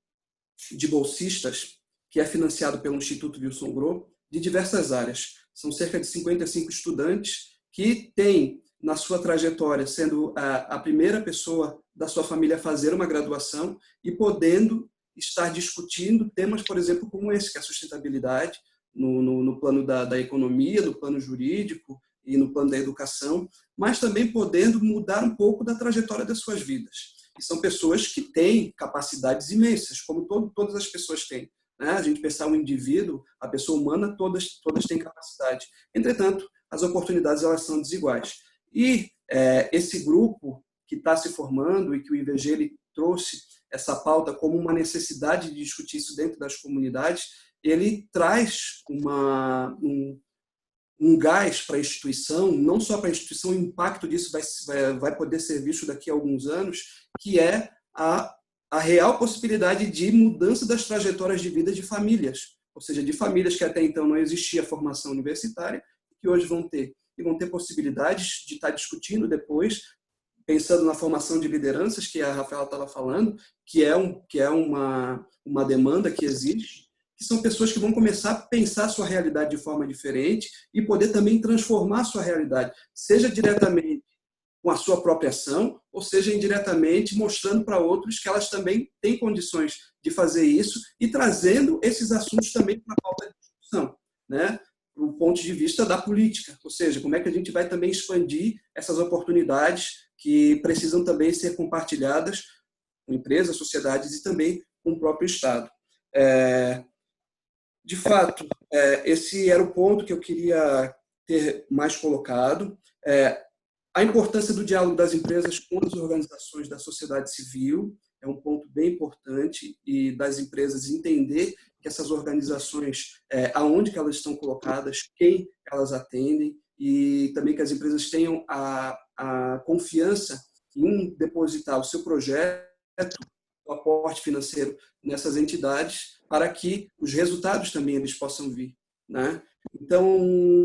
de bolsistas que é financiado pelo Instituto Wilson Grow, de diversas áreas. São cerca de 55 estudantes que têm, na sua trajetória, sendo a primeira pessoa da sua família a fazer uma graduação e podendo estar discutindo temas, por exemplo, como esse, que é a sustentabilidade, no plano da economia, no plano jurídico e no plano da educação, mas também podendo mudar um pouco da trajetória das suas vidas. E são pessoas que têm capacidades imensas, como todas as pessoas têm, né? A gente pensar um indivíduo, a pessoa humana, todas têm capacidade. Entretanto, as oportunidades elas são desiguais. E esse grupo que está se formando e que o IVG ele trouxe essa pauta como uma necessidade de discutir isso dentro das comunidades, ele traz um gás para a instituição, não só para a instituição, o impacto disso vai poder ser visto daqui a alguns anos, que é a real possibilidade de mudança das trajetórias de vida de famílias, ou seja, de famílias que até então não existia formação universitária, que hoje vão ter possibilidades de estar discutindo depois, pensando na formação de lideranças, que a Rafaela estava falando, que é uma demanda que existe, que são pessoas que vão começar a pensar a sua realidade de forma diferente e poder também transformar a sua realidade, seja diretamente com a sua própria ação, ou seja, indiretamente mostrando para outros que elas também têm condições de fazer isso e trazendo esses assuntos também para a pauta de discussão, né? Do ponto de vista da política, ou seja, como é que a gente vai também expandir essas oportunidades que precisam também ser compartilhadas com empresas, sociedades e também com o próprio Estado. De fato, esse era o ponto que eu queria ter mais colocado. A importância do diálogo das empresas com as organizações da sociedade civil é um ponto bem importante, e das empresas entender que essas organizações, aonde que elas estão colocadas, quem elas atendem, e também que as empresas tenham a confiança em depositar o seu projeto, o aporte financeiro nessas entidades, para que os resultados também eles possam vir, né? Então,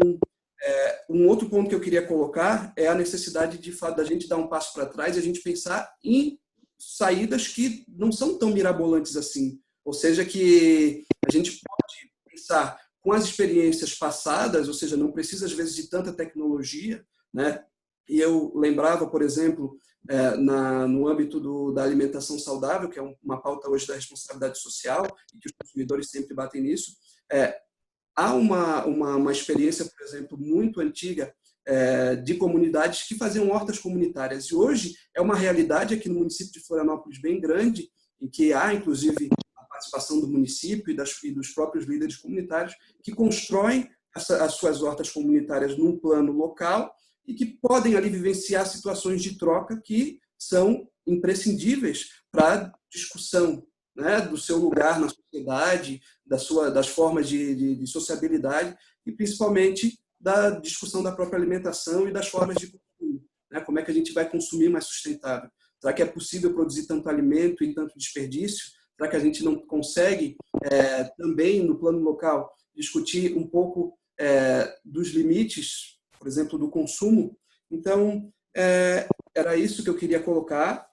Um outro ponto que eu queria colocar é a necessidade, de fato, da gente dar um passo para trás e a gente pensar em saídas que não são tão mirabolantes assim. Ou seja, que a gente pode pensar com as experiências passadas, ou seja, não precisa, às vezes, de tanta tecnologia, né? E eu lembrava, por exemplo, no âmbito da alimentação saudável, que é uma pauta hoje da responsabilidade social, e que os consumidores sempre batem nisso, há uma experiência, por exemplo, muito antiga de comunidades que faziam hortas comunitárias. E hoje é uma realidade aqui no município de Florianópolis bem grande, em que há, inclusive, a participação do município e dos próprios líderes comunitários que constroem as suas hortas comunitárias num plano local e que podem ali vivenciar situações de troca que são imprescindíveis para a discussão, né, do seu lugar na sociedade, das formas de sociabilidade e, principalmente, da discussão da própria alimentação e das formas de consumo. Né? Como é que a gente vai consumir mais sustentável? Será que é possível produzir tanto alimento e tanto desperdício? Será que a gente não consegue, também, no plano local, discutir um pouco dos limites, por exemplo, do consumo? Então, era isso que eu queria colocar,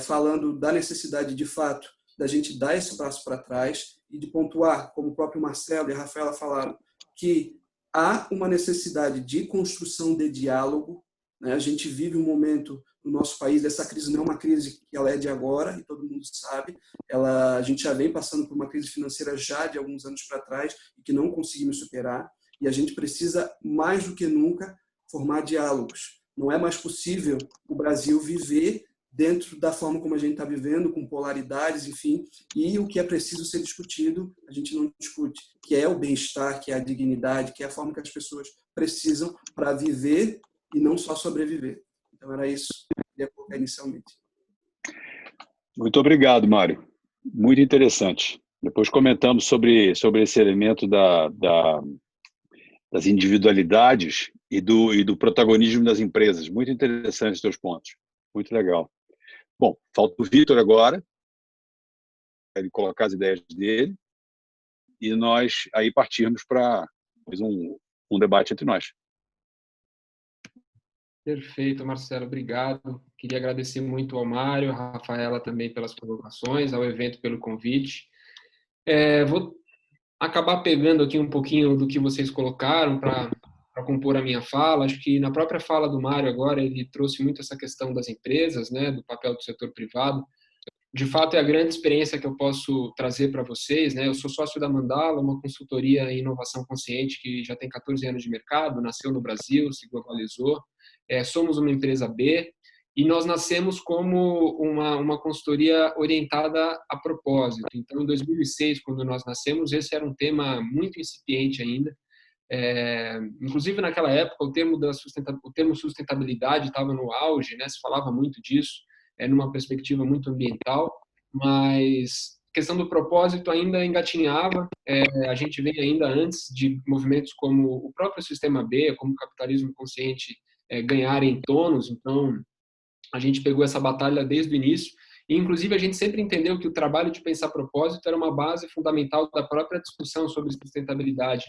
falando da necessidade, de fato, da gente dar esse passo para trás e de pontuar, como o próprio Marcelo e a Rafaela falaram, que há uma necessidade de construção de diálogo. Né? A gente vive um momento no nosso país, essa crise não é uma crise que ela é de agora, e todo mundo sabe, a gente já vem passando por uma crise financeira já de alguns anos para trás e que não conseguimos superar, e a gente precisa, mais do que nunca, formar diálogos. Não é mais possível o Brasil viver dentro da forma como a gente está vivendo, com polaridades, enfim, e o que é preciso ser discutido, a gente não discute, que é o bem-estar, que é a dignidade, que é a forma que as pessoas precisam para viver e não só sobreviver. Então, era isso que eu queria colocar inicialmente. Muito obrigado, Mário. Muito interessante. Depois comentamos sobre esse elemento das individualidades e do protagonismo das empresas. Muito interessante os teus pontos. Muito legal. Bom, falta o Vitor agora, ele colocar as ideias dele, e nós aí partirmos para um debate entre nós. Perfeito, Marcelo, obrigado. Queria agradecer muito ao Mário, à Rafaela também pelas colocações, ao evento pelo convite. Vou acabar pegando aqui um pouquinho do que vocês colocaram para compor a minha fala. Acho que na própria fala do Mário agora, ele trouxe muito essa questão das empresas, né, do papel do setor privado. De fato, é a grande experiência que eu posso trazer para vocês, né? Eu sou sócio da Mandala, uma consultoria em inovação consciente que já tem 14 anos de mercado, nasceu no Brasil, se globalizou. Somos uma empresa B e nós nascemos como uma consultoria orientada a propósito. Então, em 2006, quando nós nascemos, esse era um tema muito incipiente ainda. Inclusive, naquela época, o termo sustentabilidade estava no auge, né? Se falava muito disso, numa perspectiva muito ambiental, mas a questão do propósito ainda engatinhava. A gente vem ainda antes de movimentos como o próprio Sistema B, como o capitalismo consciente ganharem tônus. Então, a gente pegou essa batalha desde o início e, inclusive, a gente sempre entendeu que o trabalho de pensar propósito era uma base fundamental da própria discussão sobre sustentabilidade,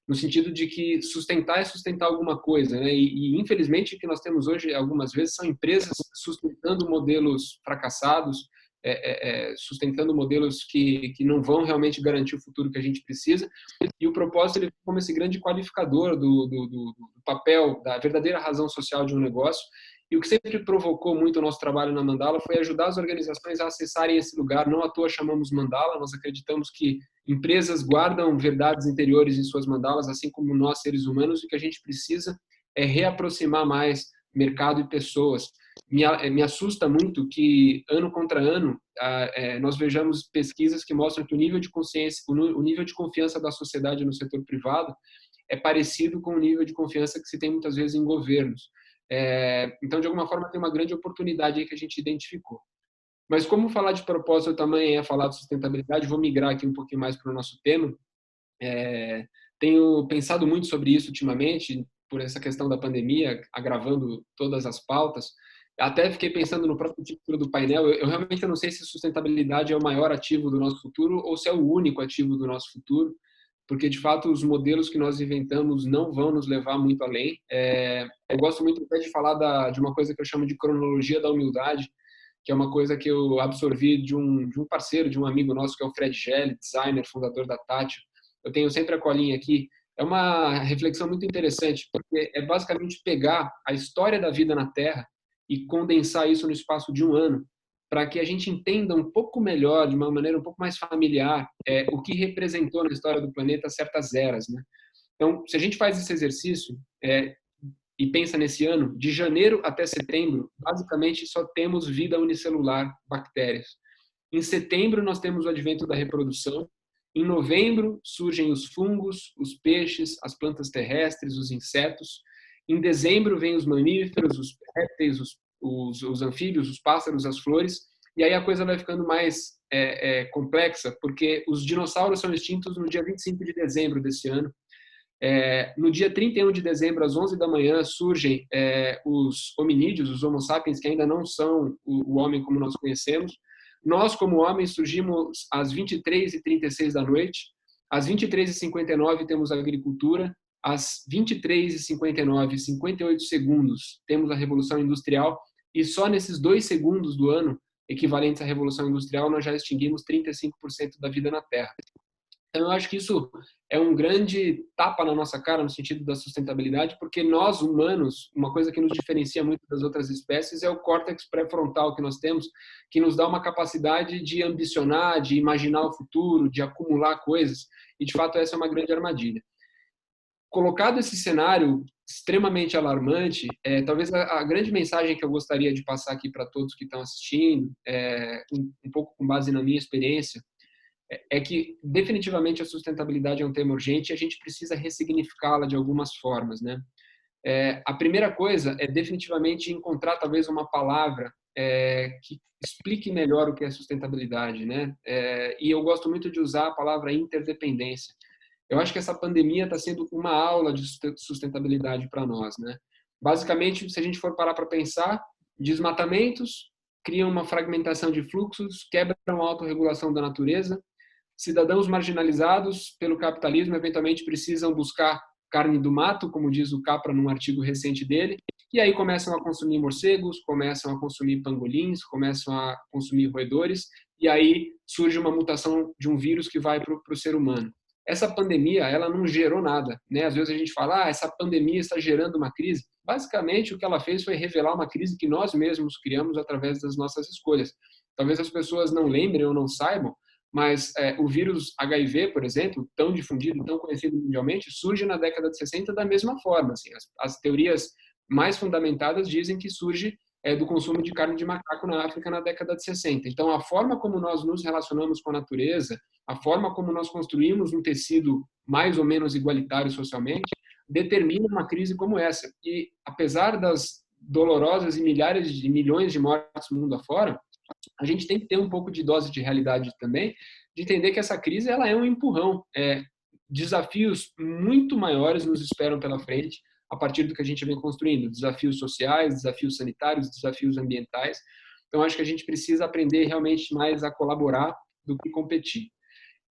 no sentido de que sustentar é sustentar alguma coisa, né? E infelizmente, o que nós temos hoje, algumas vezes, são empresas sustentando modelos fracassados, sustentando modelos que não vão realmente garantir o futuro que a gente precisa, e o propósito ele como esse grande qualificador do papel, da verdadeira razão social de um negócio. E o que sempre provocou muito o nosso trabalho na Mandala foi ajudar as organizações a acessarem esse lugar. Não à toa chamamos Mandala, nós acreditamos que empresas guardam verdades interiores em suas mandalas, assim como nós, seres humanos, e o que a gente precisa é reaproximar mais mercado e pessoas. Me assusta muito que, ano contra ano, nós vejamos pesquisas que mostram que o nível de consciência, o nível de confiança da sociedade no setor privado é parecido com o nível de confiança que se tem muitas vezes em governos. Então, de alguma forma, tem uma grande oportunidade aí que a gente identificou. Mas como falar de propósito também é falar de sustentabilidade, vou migrar aqui um pouquinho mais para o nosso tema. Tenho pensado muito sobre isso ultimamente, por essa questão da pandemia, agravando todas as pautas. Até fiquei pensando no próprio título do painel. Eu realmente não sei se sustentabilidade é o maior ativo do nosso futuro ou se é o único ativo do nosso futuro, porque de fato os modelos que nós inventamos não vão nos levar muito além. Eu gosto muito até de falar de uma coisa que eu chamo de cronologia da humildade, que é uma coisa que eu absorvi de um parceiro, de um amigo nosso, que é o Fred Gelli, designer, fundador da Tátil. Eu tenho sempre a colinha aqui. É uma reflexão muito interessante, porque é basicamente pegar a história da vida na Terra e condensar isso no espaço de um ano, para que a gente entenda um pouco melhor, de uma maneira um pouco mais familiar, o que representou na história do planeta certas eras, né? Então, se a gente faz esse exercício e pensa nesse ano, de janeiro até setembro, basicamente só temos vida unicelular, bactérias. Em setembro, nós temos o advento da reprodução. Em novembro, surgem os fungos, os peixes, as plantas terrestres, os insetos. Em dezembro, vêm os mamíferos, os répteis, os anfíbios, os pássaros, as flores. E aí a coisa vai ficando mais complexa, porque os dinossauros são extintos no dia 25 de dezembro desse ano. No dia 31 de dezembro, às 11 da manhã, surgem os hominídeos, os homo sapiens, que ainda não são o homem como nós conhecemos. Nós, como homens, surgimos às 23h36 da noite. Às 23h59 temos a agricultura. Às 23h59, 58 segundos, temos a Revolução Industrial. E só nesses 2 segundos do ano, equivalentes à Revolução Industrial, nós já extinguimos 35% da vida na Terra. Então, eu acho que isso é um grande tapa na nossa cara no sentido da sustentabilidade, porque nós, humanos, uma coisa que nos diferencia muito das outras espécies é o córtex pré-frontal que nós temos, que nos dá uma capacidade de ambicionar, de imaginar o futuro, de acumular coisas, e, de fato, essa é uma grande armadilha. Colocado esse cenário extremamente alarmante, talvez a grande mensagem que eu gostaria de passar aqui para todos que estão assistindo, um pouco com base na minha experiência, é que definitivamente a sustentabilidade é um tema urgente e a gente precisa ressignificá-la de algumas formas, né? A primeira coisa é definitivamente encontrar talvez uma palavra que explique melhor o que é sustentabilidade, né? E eu gosto muito de usar a palavra interdependência. Eu acho que essa pandemia está sendo uma aula de sustentabilidade para nós, né? Basicamente, se a gente for parar para pensar, desmatamentos criam uma fragmentação de fluxos, quebram a autorregulação da natureza. Cidadãos marginalizados pelo capitalismo eventualmente precisam buscar carne do mato, como diz o Capra num artigo recente dele, e aí começam a consumir morcegos, começam a consumir pangolins, começam a consumir roedores, e aí surge uma mutação de um vírus que vai para o ser humano. Essa pandemia, ela não gerou nada, né? Às vezes a gente fala, essa pandemia está gerando uma crise. Basicamente, o que ela fez foi revelar uma crise que nós mesmos criamos através das nossas escolhas. Talvez as pessoas não lembrem ou não saibam, mas o vírus HIV, por exemplo, tão difundido, tão conhecido mundialmente, surge na década de 60 da mesma forma. Assim, as teorias mais fundamentadas dizem que surge do consumo de carne de macaco na África na década de 60. Então, a forma como nós nos relacionamos com a natureza, a forma como nós construímos um tecido mais ou menos igualitário socialmente, determina uma crise como essa. E, apesar das dolorosas e milhares de milhões de mortes no mundo afora, a gente tem que ter um pouco de dose de realidade também, de entender que essa crise ela é um empurrão. Desafios muito maiores nos esperam pela frente a partir do que a gente vem construindo. Desafios sociais, desafios sanitários, desafios ambientais. Então, acho que a gente precisa aprender realmente mais a colaborar do que competir.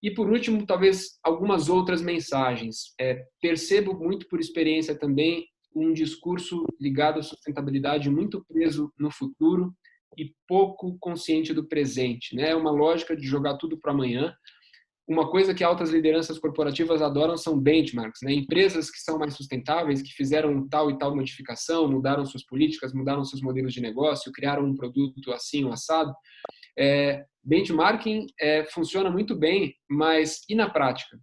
E, por último, talvez algumas outras mensagens. Percebo muito por experiência também um discurso ligado à sustentabilidade muito preso no futuro e pouco consciente do presente, né? Uma lógica de jogar tudo para amanhã. Uma coisa que altas lideranças corporativas adoram são benchmarks, né? Empresas que são mais sustentáveis, que fizeram tal e tal modificação, mudaram suas políticas, mudaram seus modelos de negócio, criaram um produto assim ou assado. Benchmarking funciona muito bem, mas e na prática?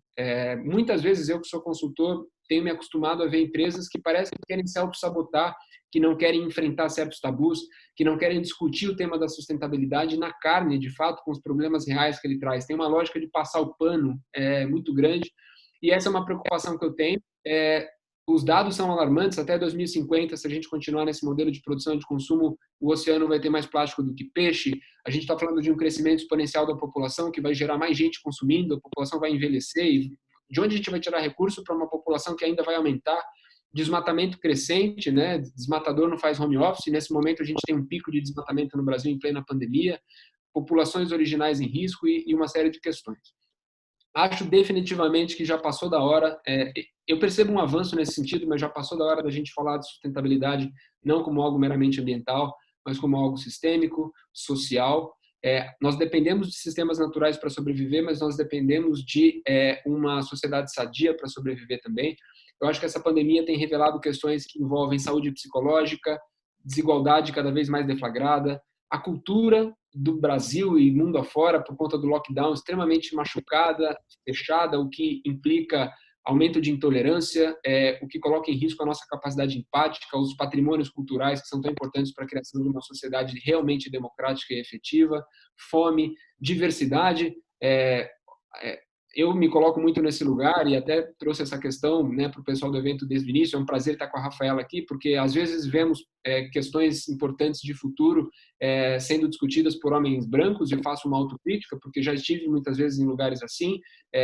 Muitas vezes eu que sou consultor tenho me acostumado a ver empresas que parecem que querem se auto-sabotar, que não querem enfrentar certos tabus, que não querem discutir o tema da sustentabilidade na carne, de fato, com os problemas reais que ele traz. Tem uma lógica de passar o pano muito grande, e essa é uma preocupação que eu tenho. Os dados são alarmantes, até 2050, se a gente continuar nesse modelo de produção e de consumo, o oceano vai ter mais plástico do que peixe. A gente está falando de um crescimento exponencial da população, que vai gerar mais gente consumindo, a população vai envelhecer, e de onde a gente vai tirar recurso para uma população que ainda vai aumentar? Desmatamento crescente, né? Desmatador não faz home office. Nesse momento a gente tem um pico de desmatamento no Brasil em plena pandemia, populações originais em risco e uma série de questões. Acho definitivamente que já passou da hora. Eu percebo um avanço nesse sentido, mas já passou da hora da gente falar de sustentabilidade não como algo meramente ambiental, mas como algo sistêmico, social. Nós dependemos de sistemas naturais para sobreviver, mas nós dependemos de uma sociedade sadia para sobreviver também. Eu acho que essa pandemia tem revelado questões que envolvem saúde psicológica, desigualdade cada vez mais deflagrada, a cultura do Brasil e mundo afora, por conta do lockdown, extremamente machucada, fechada, o que implica aumento de intolerância, o que coloca em risco a nossa capacidade empática, os patrimônios culturais que são tão importantes para a criação de uma sociedade realmente democrática e efetiva, fome, diversidade. Eu me coloco muito nesse lugar e até trouxe essa questão, né, para o pessoal do evento desde o início. É um prazer estar com a Rafaela aqui, porque às vezes vemos questões importantes de futuro sendo discutidas por homens brancos, e faço uma autocrítica, porque já estive muitas vezes em lugares assim,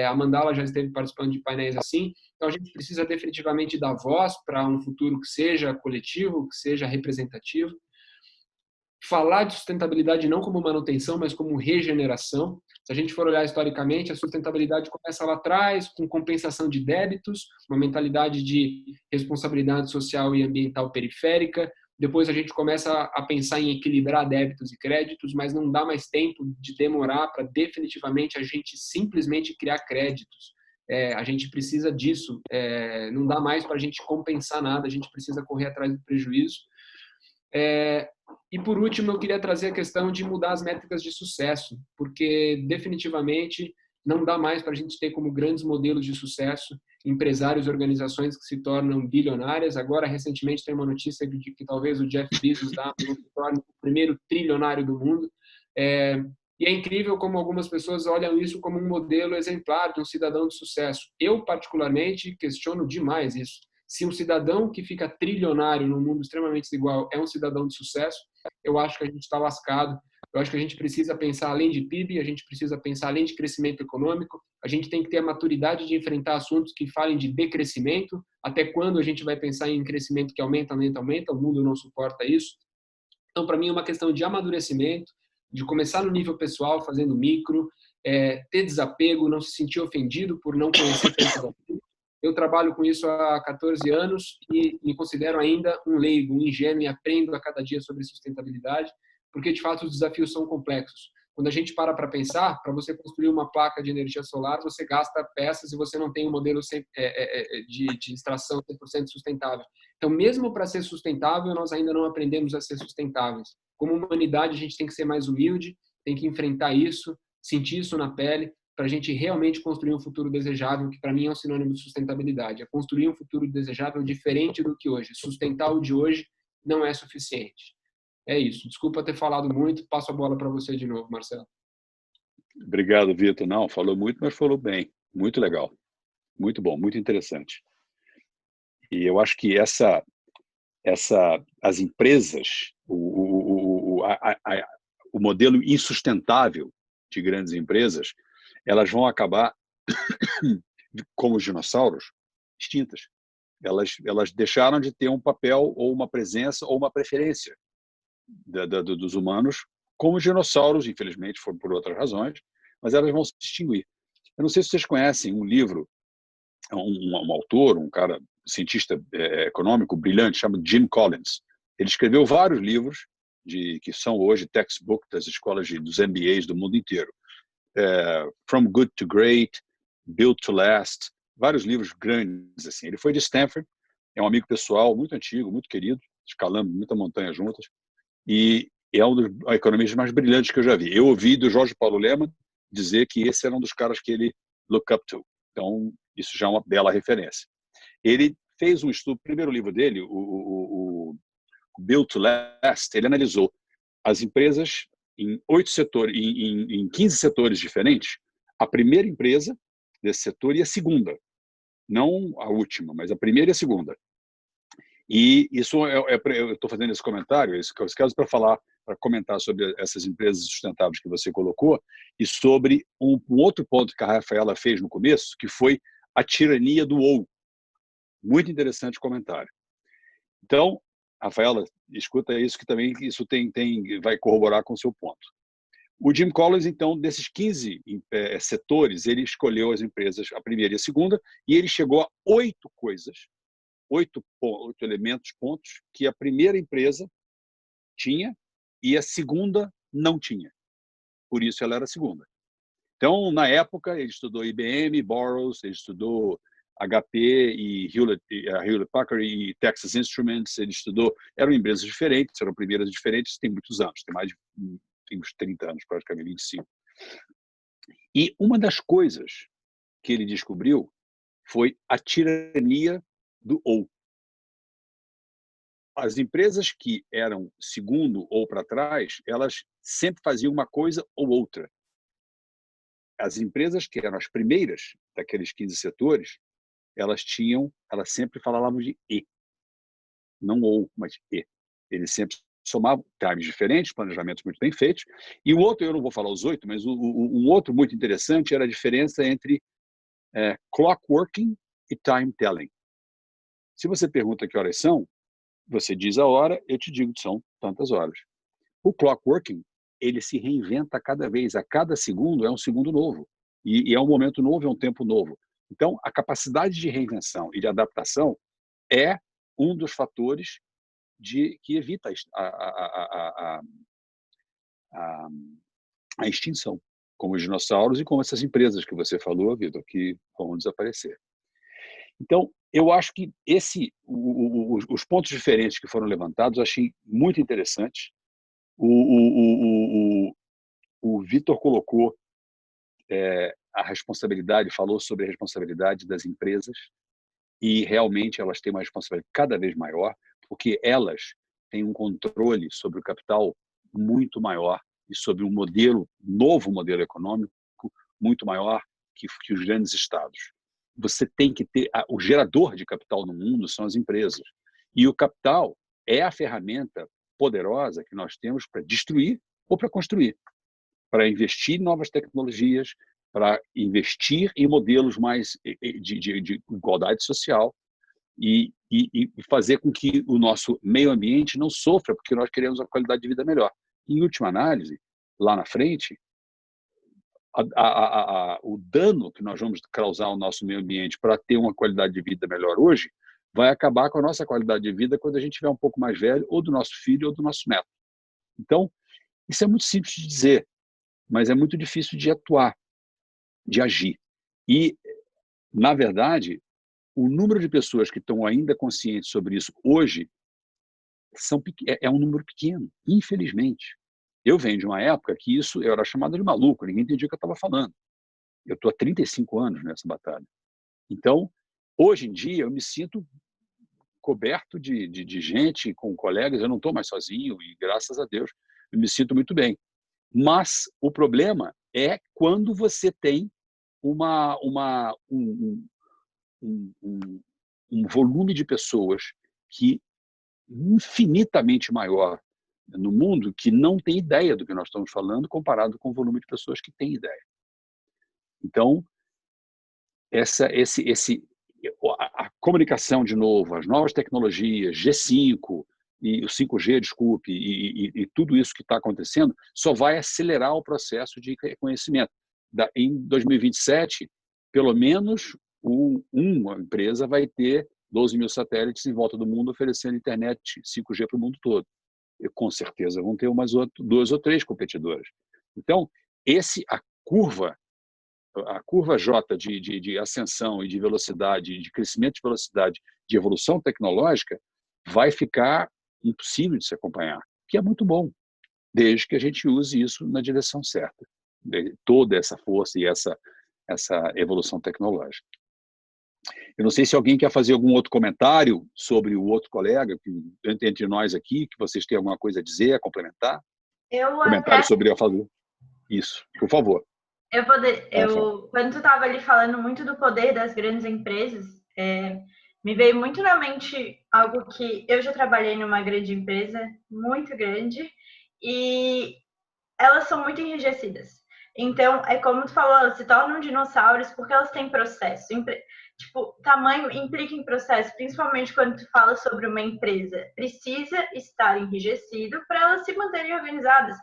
a Mandala já esteve participando de painéis assim. Então a gente precisa definitivamente dar voz para um futuro que seja coletivo, que seja representativo. Falar de sustentabilidade não como manutenção, mas como regeneração. Se a gente for olhar historicamente, a sustentabilidade começa lá atrás, com compensação de débitos, uma mentalidade de responsabilidade social e ambiental periférica. Depois a gente começa a pensar em equilibrar débitos e créditos, mas não dá mais tempo de demorar para definitivamente a gente simplesmente criar créditos. A gente precisa disso, não dá mais para a gente compensar nada, a gente precisa correr atrás do prejuízo. E por último, eu queria trazer a questão de mudar as métricas de sucesso, porque definitivamente não dá mais para a gente ter como grandes modelos de sucesso empresários e organizações que se tornam bilionárias. Agora, recentemente, tem uma notícia de que talvez o Jeff Bezos da Amazon se torne o primeiro trilionário do mundo. E é incrível como algumas pessoas olham isso como um modelo exemplar de um cidadão de sucesso. Eu, particularmente, questiono demais isso. Se um cidadão que fica trilionário num mundo extremamente desigual é um cidadão de sucesso, eu acho que a gente está lascado. Eu acho que a gente precisa pensar além de PIB, a gente precisa pensar além de crescimento econômico, a gente tem que ter a maturidade de enfrentar assuntos que falem de decrescimento. Até quando a gente vai pensar em crescimento que aumenta, aumenta, aumenta? O mundo não suporta isso. Então, para mim, é uma questão de amadurecimento, de começar no nível pessoal, fazendo micro, ter desapego, não se sentir ofendido por não conhecer tanto da vida. Eu trabalho com isso há 14 anos e me considero ainda um leigo, um ingênuo, e aprendo a cada dia sobre sustentabilidade, porque, de fato, os desafios são complexos. Quando a gente para pensar, para você construir uma placa de energia solar, você gasta peças e você não tem um modelo de extração 100% sustentável. Então, mesmo para ser sustentável, nós ainda não aprendemos a ser sustentáveis. Como humanidade, a gente tem que ser mais humilde, tem que enfrentar isso, sentir isso na pele, para a gente realmente construir um futuro desejável, que para mim é um sinônimo de sustentabilidade. É construir um futuro desejável diferente do que hoje. Sustentar o de hoje não é suficiente. É isso. Desculpa ter falado muito. Passo a bola para você de novo, Marcelo. Obrigado, Vitor. Não, falou muito, mas falou bem. Muito legal. Muito bom, muito interessante. E eu acho que as empresas, o modelo insustentável de grandes empresas, elas vão acabar, como os dinossauros, extintas. Elas deixaram de ter um papel ou uma presença ou uma preferência dos humanos, como os dinossauros, infelizmente, foram por outras razões, mas elas vão se extinguir. Eu não sei se vocês conhecem um livro, um autor, um cara, cientista econômico brilhante, chamado Jim Collins. Ele escreveu vários livros que são hoje textbook das escolas dos MBAs do mundo inteiro. From Good to Great, Built to Last, vários livros grandes assim. Ele foi de Stanford, é um amigo pessoal muito antigo, muito querido, escalamos muita montanha juntas, e é um dos economistas mais brilhantes que eu já vi. Eu ouvi do Jorge Paulo Lemann dizer que esse era um dos caras que ele look up to. Então, isso já é uma bela referência. Ele fez um estudo, o primeiro livro dele, o Built to Last, ele analisou as empresas em 15 setores diferentes. A primeira empresa desse setor e a segunda, não a última, mas a primeira e a segunda. E isso eu estou fazendo esse comentário, esse caso para comentar sobre essas empresas sustentáveis que você colocou e sobre um outro ponto que a Rafaela fez no começo, que foi a tirania do ou. Muito interessante o comentário. Então, Rafaela, escuta isso que também isso vai corroborar com o seu ponto. O Jim Collins, então, desses 15 setores, ele escolheu as empresas, a primeira e a segunda, e ele chegou a 8 coisas, 8 elementos, pontos, que a primeira empresa tinha e a segunda não tinha. Por isso ela era a segunda. Então, na época, ele estudou IBM, Burroughs, ele estudou HP e Hewlett-Packard e Texas Instruments, ele estudou, eram empresas diferentes, eram primeiras diferentes, tem muitos anos, tem uns 30 anos, praticamente 25. E uma das coisas que ele descobriu foi a tirania do ou. As empresas que eram segundo ou para trás, elas sempre faziam uma coisa ou outra. As empresas que eram as primeiras daqueles 15 setores, elas sempre falavam de e. Não ou, mas e. Eles sempre somavam times diferentes, planejamentos muito bem feitos. E o outro, eu não vou falar os 8, mas um outro muito interessante era a diferença entre clockworking e time telling. Se você pergunta que horas são, você diz a hora, eu te digo que são tantas horas. O clockworking, ele se reinventa cada vez, a cada segundo é um segundo novo. E é um momento novo, é um tempo novo. Então, a capacidade de reinvenção e de adaptação é um dos fatores que evita a extinção, como os dinossauros e como essas empresas que você falou, Vitor, que vão desaparecer. Então, eu acho que os pontos diferentes que foram levantados, eu achei muito interessantes. O Vitor colocou a responsabilidade, falou sobre a responsabilidade das empresas, e realmente elas têm uma responsabilidade cada vez maior, porque elas têm um controle sobre o capital muito maior e sobre um novo modelo econômico muito maior que os grandes estados. Você tem que ter o gerador de capital no mundo são as empresas, e o capital é a ferramenta poderosa que nós temos para destruir ou para construir, para investir em novas tecnologias, para investir em modelos mais de igualdade social e fazer com que o nosso meio ambiente não sofra, porque nós queremos uma qualidade de vida melhor. Em última análise, lá na frente, o dano que nós vamos causar ao nosso meio ambiente para ter uma qualidade de vida melhor hoje vai acabar com a nossa qualidade de vida quando a gente tiver um pouco mais velho, ou do nosso filho ou do nosso neto. Então, isso é muito simples de dizer, mas é muito difícil de atuar, de agir. E, na verdade, o número de pessoas que estão ainda conscientes sobre isso hoje é um número pequeno, infelizmente. Eu venho de uma época que eu era chamado de maluco, ninguém entendia o que eu estava falando. Eu estou há 35 anos nessa batalha. Então, hoje em dia, eu me sinto coberto de gente, com colegas, eu não estou mais sozinho, e graças a Deus, eu me sinto muito bem. Mas o problema é quando você tem um volume de pessoas que infinitamente maior no mundo que não tem ideia do que nós estamos falando comparado com o volume de pessoas que têm ideia. Então, a comunicação, de novo, as novas tecnologias, G5 e o 5G, desculpe, e tudo isso que está acontecendo, só vai acelerar o processo de reconhecimento. Em 2027, pelo menos uma empresa vai ter 12 mil satélites em volta do mundo oferecendo internet 5G para o mundo todo. E, com certeza vão ter umas 2 ou 3 competidoras. Então, a curva J de ascensão e de velocidade, de crescimento de velocidade, de evolução tecnológica, vai ficar impossível de se acompanhar, que é muito bom, desde que a gente use isso na direção certa, toda essa força e essa evolução tecnológica. Eu não sei se alguém quer fazer algum outro comentário sobre o outro colega, entre nós aqui, que vocês têm alguma coisa a dizer, a complementar? Comentário sobre a favor. Isso, por favor. Quando tu estava ali falando muito do poder das grandes empresas, me veio muito na mente algo que eu já trabalhei numa grande empresa, muito grande, e elas são muito enrijecidas. Então, é como tu falou, elas se tornam dinossauros porque elas têm processo. Tipo, tamanho implica em processo, principalmente quando tu fala sobre uma empresa. Precisa estar enrijecido para elas se manterem organizadas.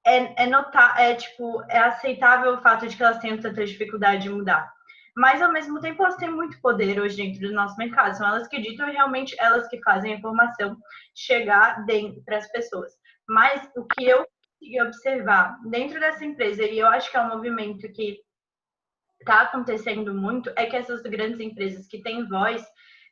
é aceitável o fato de que elas tenham tanta dificuldade de mudar. Mas, ao mesmo tempo, elas têm muito poder hoje dentro do nosso mercado. São elas que ditam e realmente elas que fazem a informação chegar para as pessoas. Mas o que eu consegui observar dentro dessa empresa, e eu acho que é um movimento que está acontecendo muito, é que essas grandes empresas que têm voz,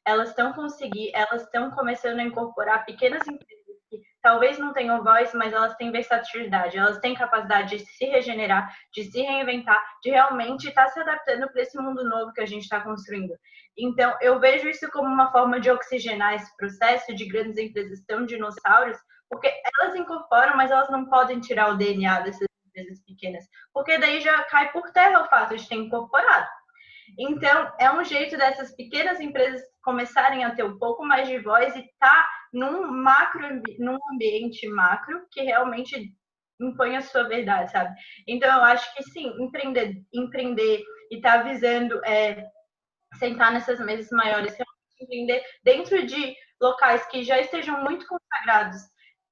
elas estão começando a incorporar pequenas empresas que talvez não tenham voz, mas elas têm versatilidade, elas têm capacidade de se regenerar, de se reinventar, de realmente estar se adaptando para esse mundo novo que a gente está construindo. Então, eu vejo isso como uma forma de oxigenar esse processo de grandes empresas tão dinossauros, porque elas incorporam, mas elas não podem tirar o DNA dessas empresas pequenas, porque daí já cai por terra o fato de ter incorporado. Então, é um jeito dessas pequenas empresas começarem a ter um pouco mais de voz e estar num ambiente macro que realmente impõe a sua verdade, sabe? Então, eu acho que sim, empreender e estar visando sentar nessas mesas maiores, empreender dentro de locais que já estejam muito consagrados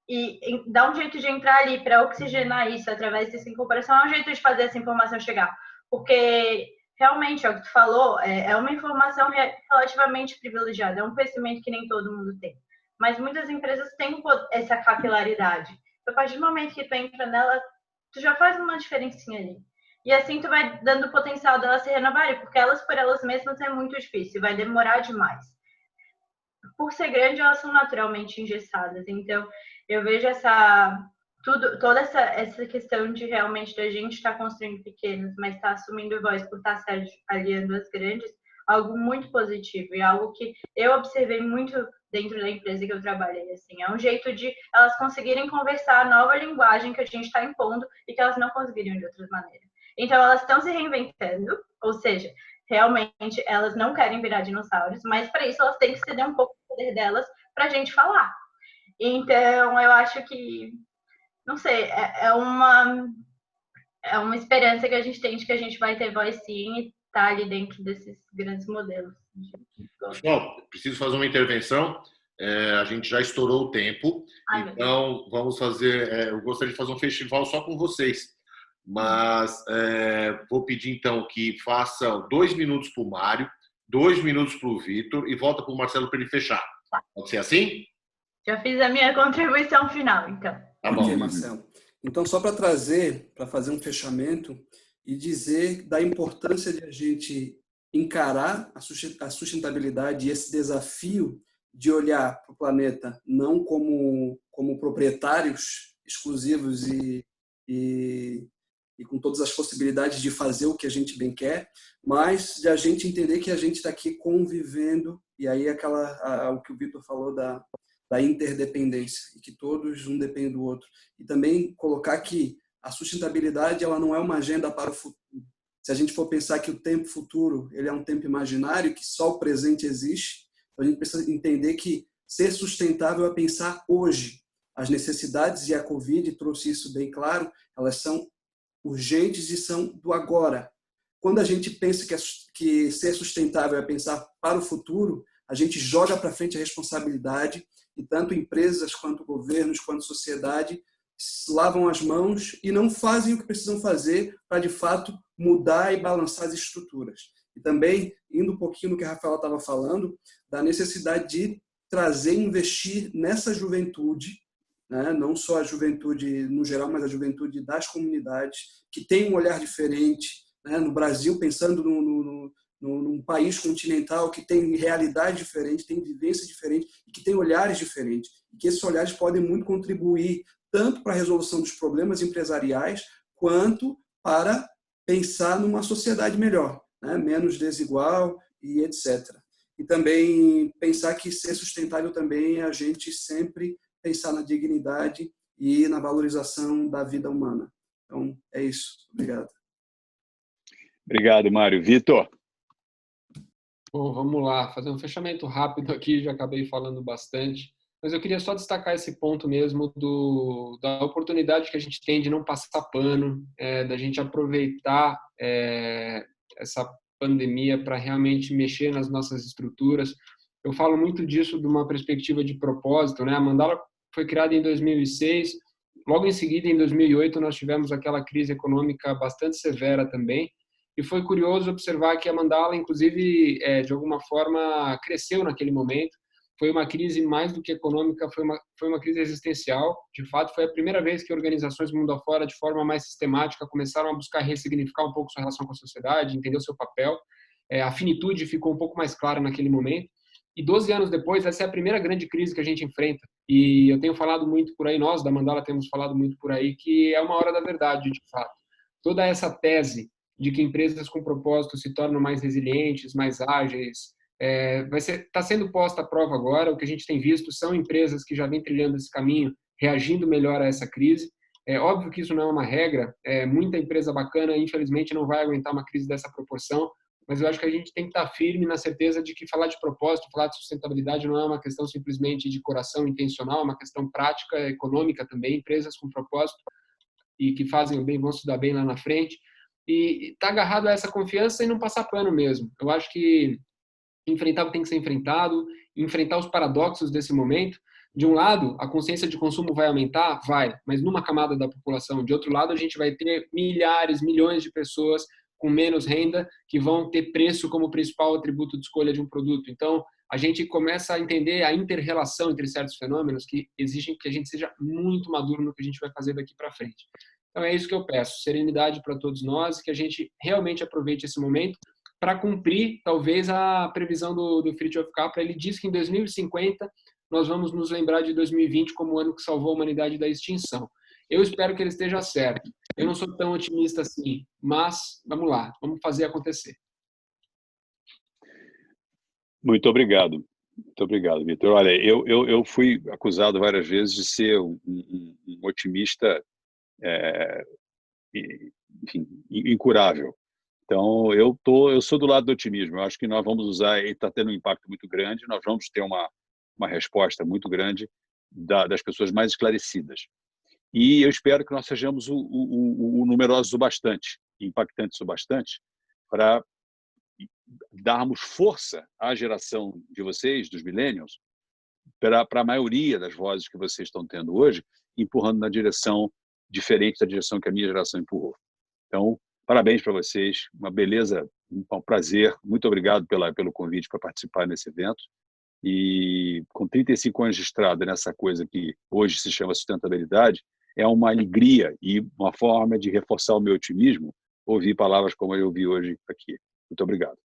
e dar um jeito de entrar ali para oxigenar isso através dessa incorporação é um jeito de fazer essa informação chegar. Porque realmente, é o que tu falou, é uma informação relativamente privilegiada, é um conhecimento que nem todo mundo tem. Mas muitas empresas têm essa capilaridade. Então, a partir do momento que tu entra nela, tu já faz uma diferencinha ali. E assim tu vai dando o potencial delas se renovarem, porque elas por elas mesmas é muito difícil, vai demorar demais. Por ser grande, elas são naturalmente engessadas. Então, eu vejo toda essa questão de realmente da gente estar construindo pequenos, mas estar assumindo voz por estar se aliando às grandes, algo muito positivo e algo que eu observei muito dentro da empresa que eu trabalhei. Assim, é um jeito de elas conseguirem conversar a nova linguagem que a gente está impondo e que elas não conseguiriam de outras maneiras. Então, elas estão se reinventando, ou seja, realmente elas não querem virar dinossauros, mas para isso elas têm que ceder um pouco do poder delas para a gente falar. Então, eu acho que, não sei, é uma esperança que a gente tem de que a gente vai ter voz sim e estar ali dentro desses grandes modelos. Pessoal, preciso fazer uma intervenção. A gente já estourou o tempo, então vamos fazer. Eu gostaria de fazer um festival só com vocês, mas vou pedir então que faça 2 minutos para o Mário, 2 minutos para o Vitor e volta para o Marcelo para ele fechar. Pode ser assim? Já fiz a minha contribuição final, então. Tá bom. Ok, Marcelo. Então, só para fazer um fechamento e dizer da importância de a gente encarar a sustentabilidade e esse desafio de olhar para o planeta não como proprietários exclusivos e com todas as possibilidades de fazer o que a gente bem quer, mas de a gente entender que a gente está aqui convivendo, e aí o que o Vitor falou da interdependência, e que todos um depende do outro. E também colocar que a sustentabilidade ela não é uma agenda para o futuro. Se a gente for pensar que o tempo futuro ele é um tempo imaginário, que só o presente existe, então a gente precisa entender que ser sustentável é pensar hoje. As necessidades, e a Covid trouxe isso bem claro, elas são urgentes e são do agora. Quando a gente pensa que ser sustentável é pensar para o futuro, a gente joga para frente a responsabilidade e tanto empresas, quanto governos, quanto sociedade lavam as mãos e não fazem o que precisam fazer para, de fato, mudar e balançar as estruturas. E também, indo um pouquinho no que a Rafaela estava falando, da necessidade de trazer e investir nessa juventude, né? Não só a juventude no geral, mas a juventude das comunidades, que tem um olhar diferente, né? No Brasil, pensando num país continental que tem realidade diferente, tem vivência diferente e que tem olhares diferentes. E que esses olhares podem muito contribuir tanto para a resolução dos problemas empresariais, quanto para pensar numa sociedade melhor, né? Menos desigual e etc. E também pensar que ser sustentável também é a gente sempre pensar na dignidade e na valorização da vida humana. Então, é isso. Obrigado. Obrigado, Mário. Vitor? Bom, vamos lá, fazer um fechamento rápido aqui, já acabei falando bastante, mas eu queria só destacar esse ponto mesmo da oportunidade que a gente tem de não passar pano, da gente aproveitar essa pandemia para realmente mexer nas nossas estruturas. Eu falo muito disso de uma perspectiva de propósito, né? A Mandala foi criada em 2006, Logo em seguida, em 2008, nós tivemos aquela crise econômica bastante severa também, e foi curioso observar que a Mandala, inclusive, de alguma forma, cresceu naquele momento. Foi uma crise mais do que econômica, foi uma crise existencial. De fato, foi a primeira vez que organizações mundo afora, de forma mais sistemática, começaram a buscar ressignificar um pouco sua relação com a sociedade, entender o seu papel. A finitude ficou um pouco mais clara naquele momento. E 12 anos depois, essa é a primeira grande crise que a gente enfrenta. E eu tenho falado muito por aí, nós da Mandala temos falado muito por aí, que é uma hora da verdade, de fato. Toda essa tese de que empresas com propósito se tornam mais resilientes, mais ágeis, está sendo posta à prova agora. O que a gente tem visto são empresas que já vêm trilhando esse caminho, reagindo melhor a essa crise. É óbvio que isso não é uma regra. Muita empresa bacana, infelizmente, não vai aguentar uma crise dessa proporção, mas eu acho que a gente tem que estar firme na certeza de que falar de propósito, falar de sustentabilidade não é uma questão simplesmente de coração intencional, é uma questão prática, econômica também. Empresas com propósito e que fazem o bem vão se dar bem lá na frente. E está agarrado a essa confiança e não passar pano mesmo. Eu acho que enfrentar o que tem que ser enfrentado, enfrentar os paradoxos desse momento. De um lado, a consciência de consumo vai aumentar? Vai, mas numa camada da população. De outro lado, a gente vai ter milhares, milhões de pessoas com menos renda que vão ter preço como principal atributo de escolha de um produto. Então, a gente começa a entender a inter-relação entre certos fenômenos que exigem que a gente seja muito maduro no que a gente vai fazer daqui para frente. Então, é isso que eu peço, serenidade para todos nós, que a gente realmente aproveite esse momento para cumprir, talvez, a previsão do Fritjof Capra. Ele diz que em 2050 nós vamos nos lembrar de 2020 como o ano que salvou a humanidade da extinção. Eu espero que ele esteja certo. Eu não sou tão otimista assim, mas vamos lá, vamos fazer acontecer. Muito obrigado, Vitor. Olha, eu fui acusado várias vezes de ser um otimista, enfim, incurável. Então, eu sou do lado do otimismo. Eu acho que nós vamos usar, e está tendo um impacto muito grande, nós vamos ter uma resposta muito grande das pessoas mais esclarecidas. E eu espero que nós sejamos numerosos o bastante, impactantes o bastante, para darmos força à geração de vocês, dos millennials, para a maioria das vozes que vocês estão tendo hoje, empurrando na direção diferente da direção que a minha geração empurrou. Então, parabéns para vocês, uma beleza, um prazer. Muito obrigado pelo convite para participar nesse evento. E com 35 anos de estrada nessa coisa que hoje se chama sustentabilidade, é uma alegria e uma forma de reforçar o meu otimismo ouvir palavras como eu ouvi hoje aqui. Muito obrigado.